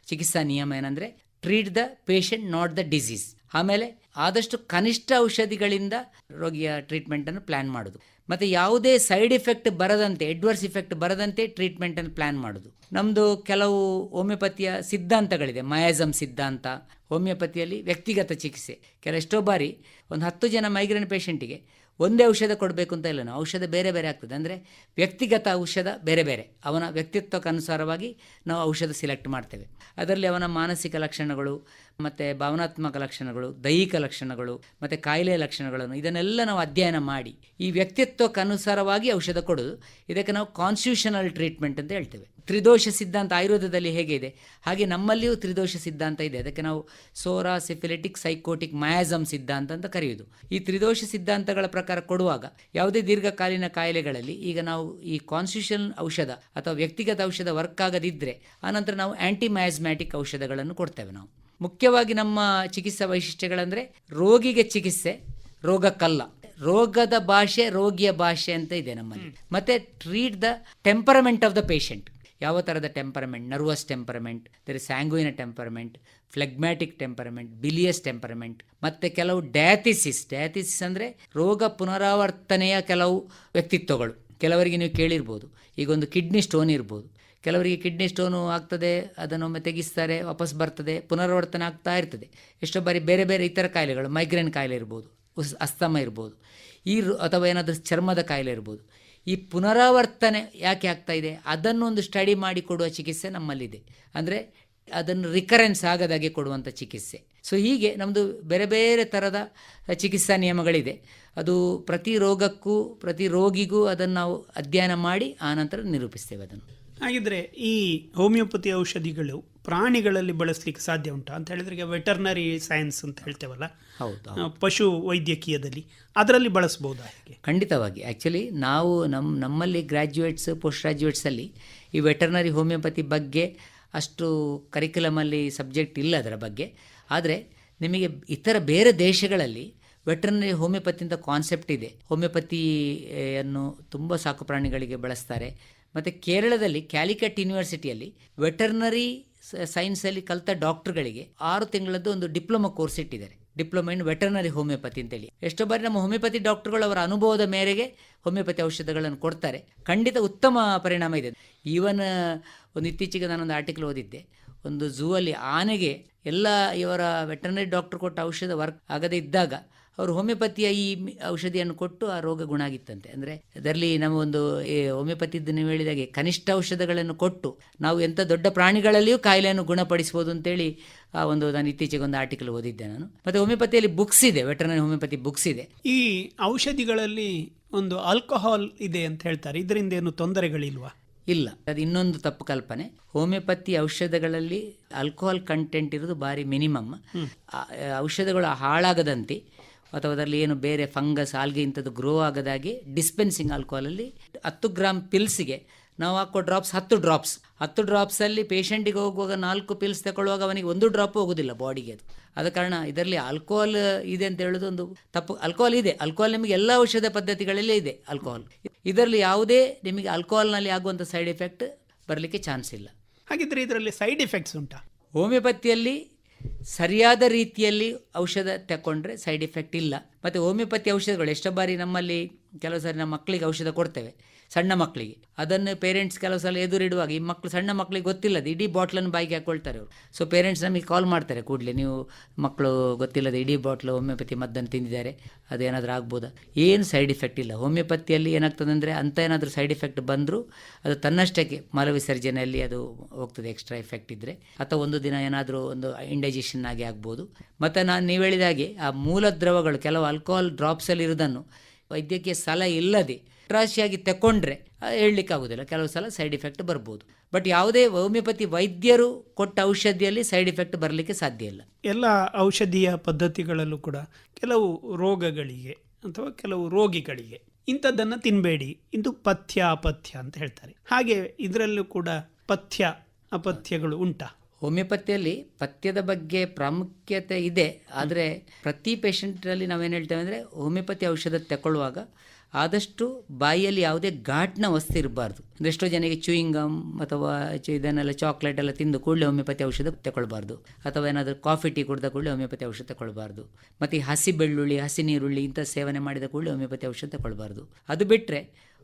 ಚಿಕಿತ್ಸಾ ನಿಯಮ ಏನಂದರೆ treat the patient not the disease. ಆಮೇಲೆ ಆದಷ್ಟು ಕನಿಷ್ಠ ಔಷಧಿಗಳಿಂದ ರೋಗಿಯ ಟ್ರೀಟ್ಮೆಂಟನ್ನು ಪ್ಲ್ಯಾನ್ ಮಾಡೋದು. ಮತ್ತು ಯಾವುದೇ ಸೈಡ್ ಎಫೆಕ್ಟ್ ಬರದಂತೆ, ಎಡ್ವರ್ಸ್ ಇಫೆಕ್ಟ್ ಬರದಂತೆ ಟ್ರೀಟ್ಮೆಂಟನ್ನು ಪ್ಲ್ಯಾನ್ ಮಾಡೋದು. ನಮ್ಮದು ಕೆಲವು ಹೋಮಿಯೋಪತಿಯ ಸಿದ್ಧಾಂತಗಳಿದೆ. ಮಯಾಸಮ್ ಸಿದ್ಧಾಂತ. ಹೋಮಿಯೋಪತಿಯಲ್ಲಿ ವ್ಯಕ್ತಿಗತ ಚಿಕಿತ್ಸೆ. ಎಷ್ಟೋ ಬಾರಿ ಒಂದು 10 ಜನ ಮೈಗ್ರೇನ್ ಪೇಷಂಟಿಗೆ ಒಂದೇ ಔಷಧ ಕೊಡಬೇಕು ಅಂತ ಇಲ್ಲ, ನಾವು ಔಷಧ ಬೇರೆ ಬೇರೆ ಆಗ್ತದೆ. ಅಂದರೆ ವ್ಯಕ್ತಿಗತ ಔಷಧ ಬೇರೆ ಬೇರೆ, ಅವನ ವ್ಯಕ್ತಿತ್ವಕ್ಕನುಸಾರವಾಗಿ ನಾವು ಔಷಧ ಸಿಲೆಕ್ಟ್ ಮಾಡ್ತೇವೆ. ಅದರಲ್ಲಿ ಅವನ ಮಾನಸಿಕ ಲಕ್ಷಣಗಳು ಮತ್ತು ಭಾವನಾತ್ಮಕ ಲಕ್ಷಣಗಳು, ದೈಹಿಕ ಲಕ್ಷಣಗಳು ಮತ್ತು ಕಾಯಿಲೆ ಲಕ್ಷಣಗಳನ್ನು ಇದನ್ನೆಲ್ಲ ನಾವು ಅಧ್ಯಯನ ಮಾಡಿ ಈ ವ್ಯಕ್ತಿತ್ವಕ್ಕನುಸಾರವಾಗಿ ಔಷಧ ಕೊಡೋದು. ಇದಕ್ಕೆ ನಾವು ಕಾನ್ಸ್ಟಿಟ್ಯೂಷನಲ್ ಟ್ರೀಟ್ಮೆಂಟ್ ಅಂತ ಹೇಳ್ತೇವೆ. ತ್ರಿದೋಷ ಸಿದ್ಧಾಂತ ಆಯುರ್ವೇದದಲ್ಲಿ ಹೇಗೆ ಇದೆ ಹಾಗೆ ನಮ್ಮಲ್ಲಿಯೂ ತ್ರಿದೋಷ ಸಿದ್ಧಾಂತ ಇದೆ. ಅದಕ್ಕೆ ನಾವು ಸೋರಾ, ಸಿಫಿಲಿಟಿಕ್, ಸೈಕೋಟಿಕ್, ಮಯಾಸಮ್ ಸಿದ್ಧಾಂತ ಅಂತ ಕರೆಯುವುದು. ಈ ತ್ರಿದೋಷ ಸಿದ್ಧಾಂತಗಳ ಪ್ರಕಾರ ಕೊಡುವಾಗ ಯಾವುದೇ ದೀರ್ಘಕಾಲೀನ ಕಾಯಿಲೆಗಳಲ್ಲಿ ಈಗ ನಾವು ಈ ಕಾನ್ಸ್ಟಿಟ್ಯೂಷನ್ ಔಷಧ ಅಥವಾ ವ್ಯಕ್ತಿಗತ ಔಷಧ ವರ್ಕ್ ಆಗದಿದ್ದರೆ ಆನಂತರ ನಾವು ಆ್ಯಂಟಿ ಮಯಾಸ್ಮ್ಯಾಟಿಕ್ ಔಷಧಗಳನ್ನು ಕೊಡ್ತೇವೆ. ನಾವು ಮುಖ್ಯವಾಗಿ ನಮ್ಮ ಚಿಕಿತ್ಸಾ ವೈಶಿಷ್ಟ್ಯಗಳಂದರೆ ರೋಗಿಗೆ ಚಿಕಿತ್ಸೆ, ರೋಗಕ್ಕಲ್ಲ. ರೋಗದ ಭಾಷೆ ರೋಗಿಯ ಭಾಷೆ ಅಂತ ಇದೆ ನಮ್ಮಲ್ಲಿ. ಮತ್ತು treat the temperament of the patient. ಯಾವ ಥರದ temperament? Nervous temperament, there is sanguine temperament, phlegmatic temperament, bilious temperament, ಮತ್ತು ಕೆಲವು ಡಯಾಥಿಸಿಸ್ ಅಂದರೆ ರೋಗ ಪುನರಾವರ್ತನೆಯ ಕೆಲವು ವ್ಯಕ್ತಿತ್ವಗಳು. ಕೆಲವರಿಗೆ ನೀವು ಕೇಳಿರ್ಬೋದು, ಈಗ ಒಂದು ಕಿಡ್ನಿ ಸ್ಟೋನ್ ಇರ್ಬೋದು. ಕೆಲವರಿಗೆ ಕಿಡ್ನಿ ಸ್ಟೋನು ಆಗ್ತದೆ, ಅದನ್ನೊಮ್ಮೆ ತೆಗಿಸ್ತಾರೆ, ವಾಪಸ್ ಬರ್ತದೆ, ಪುನರಾವರ್ತನೆ ಆಗ್ತಾ ಇರ್ತದೆ. ಎಷ್ಟೋ ಬಾರಿ ಬೇರೆ ಬೇರೆ ಇತರ ಕಾಯಿಲೆಗಳು, ಮೈಗ್ರೇನ್ ಕಾಯಿಲೆ ಇರ್ಬೋದು, ಅಸ್ತಮ ಇರ್ಬೋದು, ಅಥವಾ ಏನಾದರೂ ಚರ್ಮದ ಕಾಯಿಲೆ ಇರ್ಬೋದು. ಈ ಪುನರಾವರ್ತನೆ ಯಾಕೆ ಆಗ್ತಾ ಇದೆ ಅದನ್ನು ಒಂದು ಸ್ಟಡಿ ಮಾಡಿ ಕೊಡುವ ಚಿಕಿತ್ಸೆ ನಮ್ಮಲ್ಲಿದೆ. ಅಂದರೆ ಅದನ್ನು ರಿಕರೆನ್ಸ್ ಆಗದಾಗೆ ಕೊಡುವಂಥ ಚಿಕಿತ್ಸೆ. ಸೊ ಹೀಗೆ ನಮ್ಮದು ಬೇರೆ ಬೇರೆ ಥರದ ಚಿಕಿತ್ಸಾ ನಿಯಮಗಳಿದೆ. ಅದು ಪ್ರತಿ ರೋಗಕ್ಕೂ ಪ್ರತಿ ರೋಗಿಗೂ ಅದನ್ನು ನಾವು ಅಧ್ಯಯನ ಮಾಡಿ ಆನಂತರ ನಿರೂಪಿಸ್ತೇವೆ ಅದನ್ನು. ಹಾಗಿದ್ರೆ ಈ ಹೋಮಿಯೋಪತಿ ಔಷಧಿಗಳು ಪ್ರಾಣಿಗಳಲ್ಲಿ ಬಳಸಲಿಕ್ಕೆ ಸಾಧ್ಯ ಉಂಟಾ ಅಂತ ಹೇಳಿದ್ರೆ, ಈಗ ವೆಟರ್ನರಿ ಸೈನ್ಸ್ ಅಂತ ಹೇಳ್ತೇವಲ್ಲ, ಹೌದು, ಪಶು ವೈದ್ಯಕೀಯದಲ್ಲಿ ಅದರಲ್ಲಿ ಬಳಸ್ಬೋದಾ? ಹೇಗೆ? ಖಂಡಿತವಾಗಿ. ಆ್ಯಕ್ಚುಲಿ ನಾವು ನಮ್ಮಲ್ಲಿ ಗ್ರ್ಯಾಜುಯೇಟ್ಸ್, ಪೋಸ್ಟ್ ಗ್ರ್ಯಾಜುಯೇಟ್ಸಲ್ಲಿ ಈ ವೆಟರ್ನರಿ ಹೋಮಿಯೋಪತಿ ಬಗ್ಗೆ ಅಷ್ಟು ಕರಿಕ್ಯುಲಮಲ್ಲಿ ಸಬ್ಜೆಕ್ಟ್ ಇಲ್ಲ ಅದರ ಬಗ್ಗೆ. ಆದರೆ ನಿಮಗೆ ಇತರ ಬೇರೆ ದೇಶಗಳಲ್ಲಿ ವೆಟರ್ನರಿ ಹೋಮಿಯೋಪತಿ ಅಂತ ಕಾನ್ಸೆಪ್ಟ್ ಇದೆ. ಹೋಮಿಯೋಪತಿಯನ್ನು ತುಂಬ ಸಾಕು ಪ್ರಾಣಿಗಳಿಗೆ ಬಳಸ್ತಾರೆ. ಮತ್ತು ಕೇರಳದಲ್ಲಿ ಕ್ಯಾಲಿಕಟ್ ಯೂನಿವರ್ಸಿಟಿಯಲ್ಲಿ ವೆಟರ್ನರಿ ಸೈನ್ಸಲ್ಲಿ ಕಲಿತ ಡಾಕ್ಟರ್ಗಳಿಗೆ 6 ತಿಂಗಳದ್ದು ಒಂದು ಡಿಪ್ಲೊಮಾ ಕೋರ್ಸ್ ಇಟ್ಟಿದ್ದಾರೆ. ಡಿಪ್ಲೊಮಾ ಇನ್ ವೆಟರ್ನರಿ ಹೋಮಿಯೋಪತಿ ಅಂತೇಳಿ. ಎಷ್ಟೋ ಬಾರಿ ನಮ್ಮ ಹೋಮಿಯೋಪತಿ ಡಾಕ್ಟರ್ಗಳು ಅವರ ಅನುಭವದ ಮೇರೆಗೆ ಹೋಮಿಯೋಪತಿ ಔಷಧಗಳನ್ನು ಕೊಡ್ತಾರೆ. ಖಂಡಿತ ಉತ್ತಮ ಪರಿಣಾಮ ಇದೆ. ಈವನ್ ಒಂದು ಇತ್ತೀಚೆಗೆ ನಾನೊಂದು ಆರ್ಟಿಕಲ್ ಓದಿದ್ದೆ, ಒಂದು ಝೂ ಅಲ್ಲಿ ಆನೆಗೆ ಎಲ್ಲ ಇವರ ವೆಟರ್ನರಿ ಡಾಕ್ಟರ್ ಕೊಟ್ಟ ಔಷಧ ವರ್ಕ್ ಆಗದೇ ಇದ್ದಾಗ ಅವರು ಹೋಮಿಯೋಪತಿಯ ಈ ಔಷಧಿಯನ್ನು ಕೊಟ್ಟು ಆ ರೋಗ ಗುಣ ಆಗಿತ್ತಂತೆ. ಅಂದರೆ ಅದರಲ್ಲಿ ನಮ್ಮ ಒಂದು ಹೋಮಿಯೋಪತಿದ್ದು ನೀವು ಹೇಳಿದಾಗೆ ಕನಿಷ್ಠ ಔಷಧಗಳನ್ನು ಕೊಟ್ಟು ನಾವು ಎಂಥ ದೊಡ್ಡ ಪ್ರಾಣಿಗಳಲ್ಲಿಯೂ ಕಾಯಿಲೆಯನ್ನು ಗುಣಪಡಿಸ್ಬೋದು ಅಂತೇಳಿ ನಾನು ಇತ್ತೀಚೆಗೆ ಒಂದು ಆರ್ಟಿಕಲ್ ಓದಿದ್ದೆ ನಾನು. ಮತ್ತು ಹೋಮಿಯೋಪತಿಯಲ್ಲಿ ಬುಕ್ಸ್ ಇದೆ, ವೆಟರ್ನರಿ ಹೋಮಿಯೋಪತಿ ಬುಕ್ಸ್ ಇದೆ. ಈ ಔಷಧಿಗಳಲ್ಲಿ ಒಂದು ಆಲ್ಕೋಹಾಲ್ ಇದೆ ಅಂತ ಹೇಳ್ತಾರೆ, ಇದರಿಂದ ಏನು ತೊಂದರೆಗಳಿಲ್ವಾ? ಇಲ್ಲ, ಅದು ಇನ್ನೊಂದು ತಪ್ಪು ಕಲ್ಪನೆ. ಹೋಮಿಯೋಪತಿ ಔಷಧಗಳಲ್ಲಿ ಆಲ್ಕೋಹಾಲ್ ಕಂಟೆಂಟ್ ಇರೋದು ಭಾರಿ ಮಿನಿಮಮ್. ಔಷಧಗಳು ಹಾಳಾಗದಂತೆ ಅಥವಾ ಅದರಲ್ಲಿ ಏನು ಬೇರೆ ಫಂಗಸ್, ಆಲ್ಗೆ ಇಂಥದ್ದು ಗ್ರೋ ಆಗದಾಗಿ ಡಿಸ್ಪೆನ್ಸಿಂಗ್ ಆಲ್ಕೋಹಾಲಲ್ಲಿ 10 ಗ್ರಾಮ್ ಪಿಲ್ಸಿಗೆ ನಾವು ಹಾಕೋ ಡ್ರಾಪ್ಸ್ 10 ಡ್ರಾಪ್ಸಲ್ಲಿ ಪೇಷಂಟಿಗೆ ಹೋಗುವಾಗ 4 ಪಿಲ್ಸ್ ತಗೊಳ್ಳುವಾಗ ಅವನಿಗೆ 1 ಡ್ರಾಪ್ ಹೋಗೋದಿಲ್ಲ ಬಾಡಿಗೆ. ಆದ ಕಾರಣ ಇದರಲ್ಲಿ ಆಲ್ಕೋಹಾಲ್ ಇದೆ ಅಂತ ಹೇಳೋದು ಒಂದು ತಪ್ಪು. ಆಲ್ಕೋಹಾಲ್ ಇದೆ, ಆಲ್ಕೋಹಾಲ್ ನಿಮಗೆ ಎಲ್ಲ ಔಷಧ ಪದ್ಧತಿಗಳಲ್ಲೇ ಇದೆ ಆಲ್ಕೋಹಾಲ್. ಇದರಲ್ಲಿ ಯಾವುದೇ ನಿಮಗೆ ಆಲ್ಕೋಹಾಲ್ನಲ್ಲಿ ಆಗುವಂಥ ಸೈಡ್ ಎಫೆಕ್ಟ್ ಬರಲಿಕ್ಕೆ ಚಾನ್ಸ್ ಇಲ್ಲ. ಹಾಗಿದ್ರೆ ಇದರಲ್ಲಿ ಸೈಡ್ ಎಫೆಕ್ಟ್ಸ್ ಉಂಟಾ? ಹೋಮಿಯೋಪತಿಯಲ್ಲಿ ಸರಿಯಾದ ರೀತಿಯಲ್ಲಿ ಔಷಧ ತಗೊಂಡ್ರೆ ಸೈಡ್ ಎಫೆಕ್ಟ್ ಇಲ್ಲ. ಮತ್ತು ಹೋಮಿಯೋಪತಿ ಔಷಧಗಳು ಎಷ್ಟೋ ಬಾರಿ ನಮ್ಮಲ್ಲಿ ಕೆಲವು ಸಾರಿ ನಮ್ಮ ಮಕ್ಕಳಿಗೆ ಔಷಧ ಕೊಡ್ತೇವೆ, ಸಣ್ಣ ಮಕ್ಕಳಿಗೆ. ಅದನ್ನು ಪೇರೆಂಟ್ಸ್ ಕೆಲವು ಸಲ ಎದುರಿಡುವಾಗ ಈ ಸಣ್ಣ ಮಕ್ಕಳಿಗೆ ಗೊತ್ತಿಲ್ಲದೆ ಇಡೀ ಬಾಟ್ಲನ್ನು ಬಾಯಿಗೆ ಹಾಕ್ಕೊಳ್ತಾರೆ ಅವರು. ಸೊ ಪೇರೆಂಟ್ಸ್ ನಮಗೆ ಕಾಲ್ ಮಾಡ್ತಾರೆ ಕೂಡಲೇ, ನೀವು ಮಕ್ಕಳು ಗೊತ್ತಿಲ್ಲದೆ ಇಡೀ ಬಾಟ್ಲು ಹೋಮಿಯೋಪತಿ ಮದ್ದನ್ನು ತಿಂದಿದ್ದಾರೆ, ಅದೇನಾದರೂ ಆಗ್ಬೋದಾ? ಏನು ಸೈಡ್ ಎಫೆಕ್ಟ್ ಇಲ್ಲ. ಹೋಮಿಯೋಪತಿಯಲ್ಲಿ ಏನಾಗ್ತದೆ ಅಂದರೆ ಅಂಥ ಏನಾದರೂ ಸೈಡ್ ಎಫೆಕ್ಟ್ ಬಂದರೂ ಅದು ತನ್ನಷ್ಟಕ್ಕೆ ಮಲವಿಸರ್ಜನೆಯಲ್ಲಿ ಅದು ಹೋಗ್ತದೆ, ಎಕ್ಸ್ಟ್ರಾ ಎಫೆಕ್ಟ್ ಇದ್ದರೆ. ಅಥವಾ ಒಂದು ದಿನ ಏನಾದರೂ ಒಂದು ಇಂಡೈಜೆಷನ್ ಆಗಿ ಆಗ್ಬೋದು. ಮತ್ತು ನೀವು ಹೇಳಿದ ಹಾಗೆ ಆ ಮೂಲ ದ್ರವಗಳು ಕೆಲವು ಆಲ್ಕೋಹಾಲ್ ಡ್ರಾಪ್ಸಲ್ಲಿ ಇರೋದನ್ನು ವೈದ್ಯಕೀಯ ಸಲಹೆ ಇಲ್ಲದೆ ರಾಶಿಯಾಗಿ ತಗೊಂಡ್ರೆ ಹೇಳಲಿಕ್ಕಾಗೋದಿಲ್ಲ, ಕೆಲವು ಸಲ ಸೈಡ್ ಎಫೆಕ್ಟ್ ಬರ್ಬೋದು. ಬಟ್ ಯಾವುದೇ ಹೋಮಿಯೋಪತಿ ವೈದ್ಯರು ಕೊಟ್ಟ ಔಷಧಿಯಲ್ಲಿ ಸೈಡ್ ಎಫೆಕ್ಟ್ ಬರಲಿಕ್ಕೆ ಸಾಧ್ಯ ಇಲ್ಲ. ಎಲ್ಲ ಔಷಧೀಯ ಪದ್ಧತಿಗಳಲ್ಲೂ ಕೂಡ ಕೆಲವು ರೋಗಗಳಿಗೆ ಅಥವಾ ಕೆಲವು ರೋಗಿಗಳಿಗೆ ಇಂಥದ್ದನ್ನು ತಿನ್ನಬೇಡಿ, ಇದು ಪಥ್ಯ ಅಪಥ್ಯ ಅಂತ ಹೇಳ್ತಾರೆ. ಹಾಗೆ ಇದರಲ್ಲೂ ಕೂಡ ಪಥ್ಯ ಅಪಥ್ಯಗಳು ಉಂಟಾ? ಹೋಮಿಯೋಪತಿಯಲ್ಲಿ ಪಥ್ಯದ ಬಗ್ಗೆ ಪ್ರಾಮುಖ್ಯತೆ ಇದೆ. ಆದರೆ ಪ್ರತಿ ಪೇಷಂಟಲ್ಲಿ ನಾವೇನು ಹೇಳ್ತೇವೆ ಅಂದರೆ ಹೋಮಿಯೋಪತಿ ಔಷಧ ತಗೊಳ್ಳುವಾಗ ಆದಷ್ಟು ಬಾಯಿಯಲ್ಲಿ ಯಾವುದೇ ಘಾಟ್ನ ವಸ್ತು ಇರಬಾರ್ದು. ಅಂದರೆ ಎಷ್ಟೋ ಜನಕ್ಕೆ ಚೂಯಿಂಗ್ ಗಮ್ ಅಥವಾ ಇದನ್ನೆಲ್ಲ ಚಾಕ್ಲೇಟ್ ಎಲ್ಲ ತಿಂದು ಕೂಡಲೇ ಹೋಮಿಯೋಪತಿ ಔಷಧ ತಗೊಳ್ಬಾರ್ದು, ಅಥವಾ ಏನಾದರೂ ಕಾಫಿ ಟೀ ಕುಡಿದ ಕೂಡಲೇ ಹೋಮಿಯೋಪತಿ ಔಷಧ ತಗೊಳ್ಬಾರ್ದು. ಮತ್ತು ಈ ಹಸಿ ಬೆಳ್ಳುಳ್ಳಿ, ಹಸಿ ನೀರುಳ್ಳಿ ಇಂಥ ಸೇವನೆ ಮಾಡಿದ ಕೂಡಲೇ ಹೋಮಿಯೋಪತಿ ಔಷಧ ತಗೊಳ್ಬಾರ್ದು. ಅದು ಬಿಟ್ಟರೆ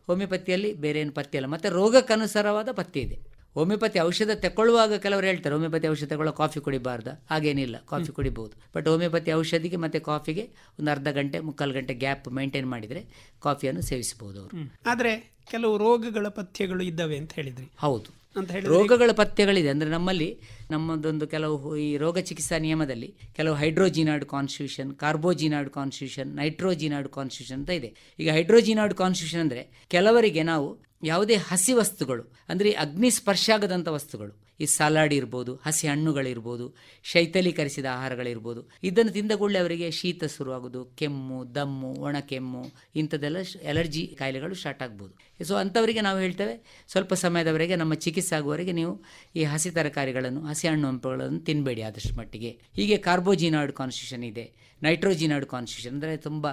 ಹೋಮಿಯೋಪತಿಯಲ್ಲಿ ಬೇರೆ ಏನು ಪಥ್ಯ ಇಲ್ಲ. ಮತ್ತು ರೋಗಕ್ಕನುಸಾರವಾದ ಪಥ್ಯ ಇದೆ. ಹೋಮಿಯೋಪತಿ ಔಷಧ ತಗೊಳ್ಳುವಾಗ ಕೆಲವರು ಹೇಳ್ತಾರೆ ಹೋಮಿಯೋಪತಿ ಔಷಧ ತಗೊಳ್ಳೋ ಕಾಫಿ ಕುಡಿಬಾರ್ದ. ಹಾಗೇನಿಲ್ಲ, ಕಾಫಿ ಕುಡಿಬೋದು. ಬಟ್ ಹೋಮಿಯೋಪತಿ ಔಷಧಿಗೆ ಮತ್ತು ಕಾಫಿಗೆ ಒಂದು ಅರ್ಧ ಗಂಟೆ ಮುಕ್ಕಾಲು ಗಂಟೆ ಗ್ಯಾಪ್ ಮೇಂಟೈನ್ ಮಾಡಿದರೆ ಕಾಫಿಯನ್ನು ಸೇವಿಸಬಹುದು ಅವರು. ಆದರೆ ಕೆಲವು ರೋಗಗಳ ಪಥ್ಯಗಳು ಇದ್ದಾವೆ ಅಂತ ಹೇಳಿದ್ರಿ. ಹೌದು, ಅಂತ ಹೇಳಿದ್ರೆ ರೋಗಗಳ ಪಥ್ಯಗಳಿದೆ. ಅಂದರೆ ನಮ್ಮಲ್ಲಿ ನಮ್ಮದೊಂದು ಕೆಲವು ಈ ರೋಗ ಚಿಕಿತ್ಸಾ ನಿಯಮದಲ್ಲಿ ಕೆಲವು ಹೈಡ್ರೋಜಿನಾಯ್ಡ್ ಕಾನ್ಸ್ಟಿಟ್ಯೂಷನ್, ಕಾರ್ಬೋಜಿನಾಯ್ಡ್ ಕಾನ್ಸ್ಟಿಟ್ಯೂಷನ್, ನೈಟ್ರೋಜಿನಾಯ್ಡ್ ಕಾನ್ಸ್ಟಿಟ್ಯೂಷನ್ ಅಂತ ಇದೆ. ಈಗ ಹೈಡ್ರೋಜಿನಾಯ್ಡ್ ಕಾನ್ಸ್ಟಿಟ್ಯೂಷನ್ ಅಂದರೆ ಕೆಲವರಿಗೆ ನಾವು ಯಾವುದೇ ಹಸಿ ವಸ್ತುಗಳು, ಅಂದರೆ ಅಗ್ನಿ ಸ್ಪರ್ಶ ಆಗದಂಥ ವಸ್ತುಗಳು, ಈ ಸಲಾಡ್ ಇರ್ಬೋದು, ಹಸಿ ಹಣ್ಣುಗಳಿರ್ಬೋದು, ಶೈಥಲೀಕರಿಸಿದ ಆಹಾರಗಳಿರ್ಬೋದು, ಇದನ್ನು ತಿಂದ ಕೂಡಲೇ ಅವರಿಗೆ ಶೀತ ಶುರುವಾಗೋದು, ಕೆಮ್ಮು, ದಮ್ಮು, ಒಣ ಕೆಮ್ಮು, ಇಂಥದ್ದೆಲ್ಲ ಎಲರ್ಜಿ ಕಾಯಿಲೆಗಳು ಸ್ಟಾರ್ಟ್ ಆಗ್ಬೋದು. ಸೊ ಅಂಥವರಿಗೆ ನಾವು ಹೇಳ್ತೇವೆ ಸ್ವಲ್ಪ ಸಮಯದವರೆಗೆ, ನಮ್ಮ ಚಿಕಿತ್ಸೆ ಆಗುವವರೆಗೆ ನೀವು ಈ ಹಸಿ ತರಕಾರಿಗಳನ್ನು, ಹಸಿ ಹಣ್ಣು ಹಂಪಗಳನ್ನು ತಿನ್ನಬೇಡಿ ಆದಷ್ಟು ಮಟ್ಟಿಗೆ. ಹೀಗೆ ಕಾರ್ಬೋಜಿನಾಯ್ಡ್ ಕಾನ್ಸ್ಟಿಟ್ಯೂಷನ್ ಇದೆ. ನೈಟ್ರೋಜಿನಾಯ್ಡ್ ಕಾನ್ಸ್ಟಿಟ್ಯೂಷನ್ ಅಂದರೆ ತುಂಬ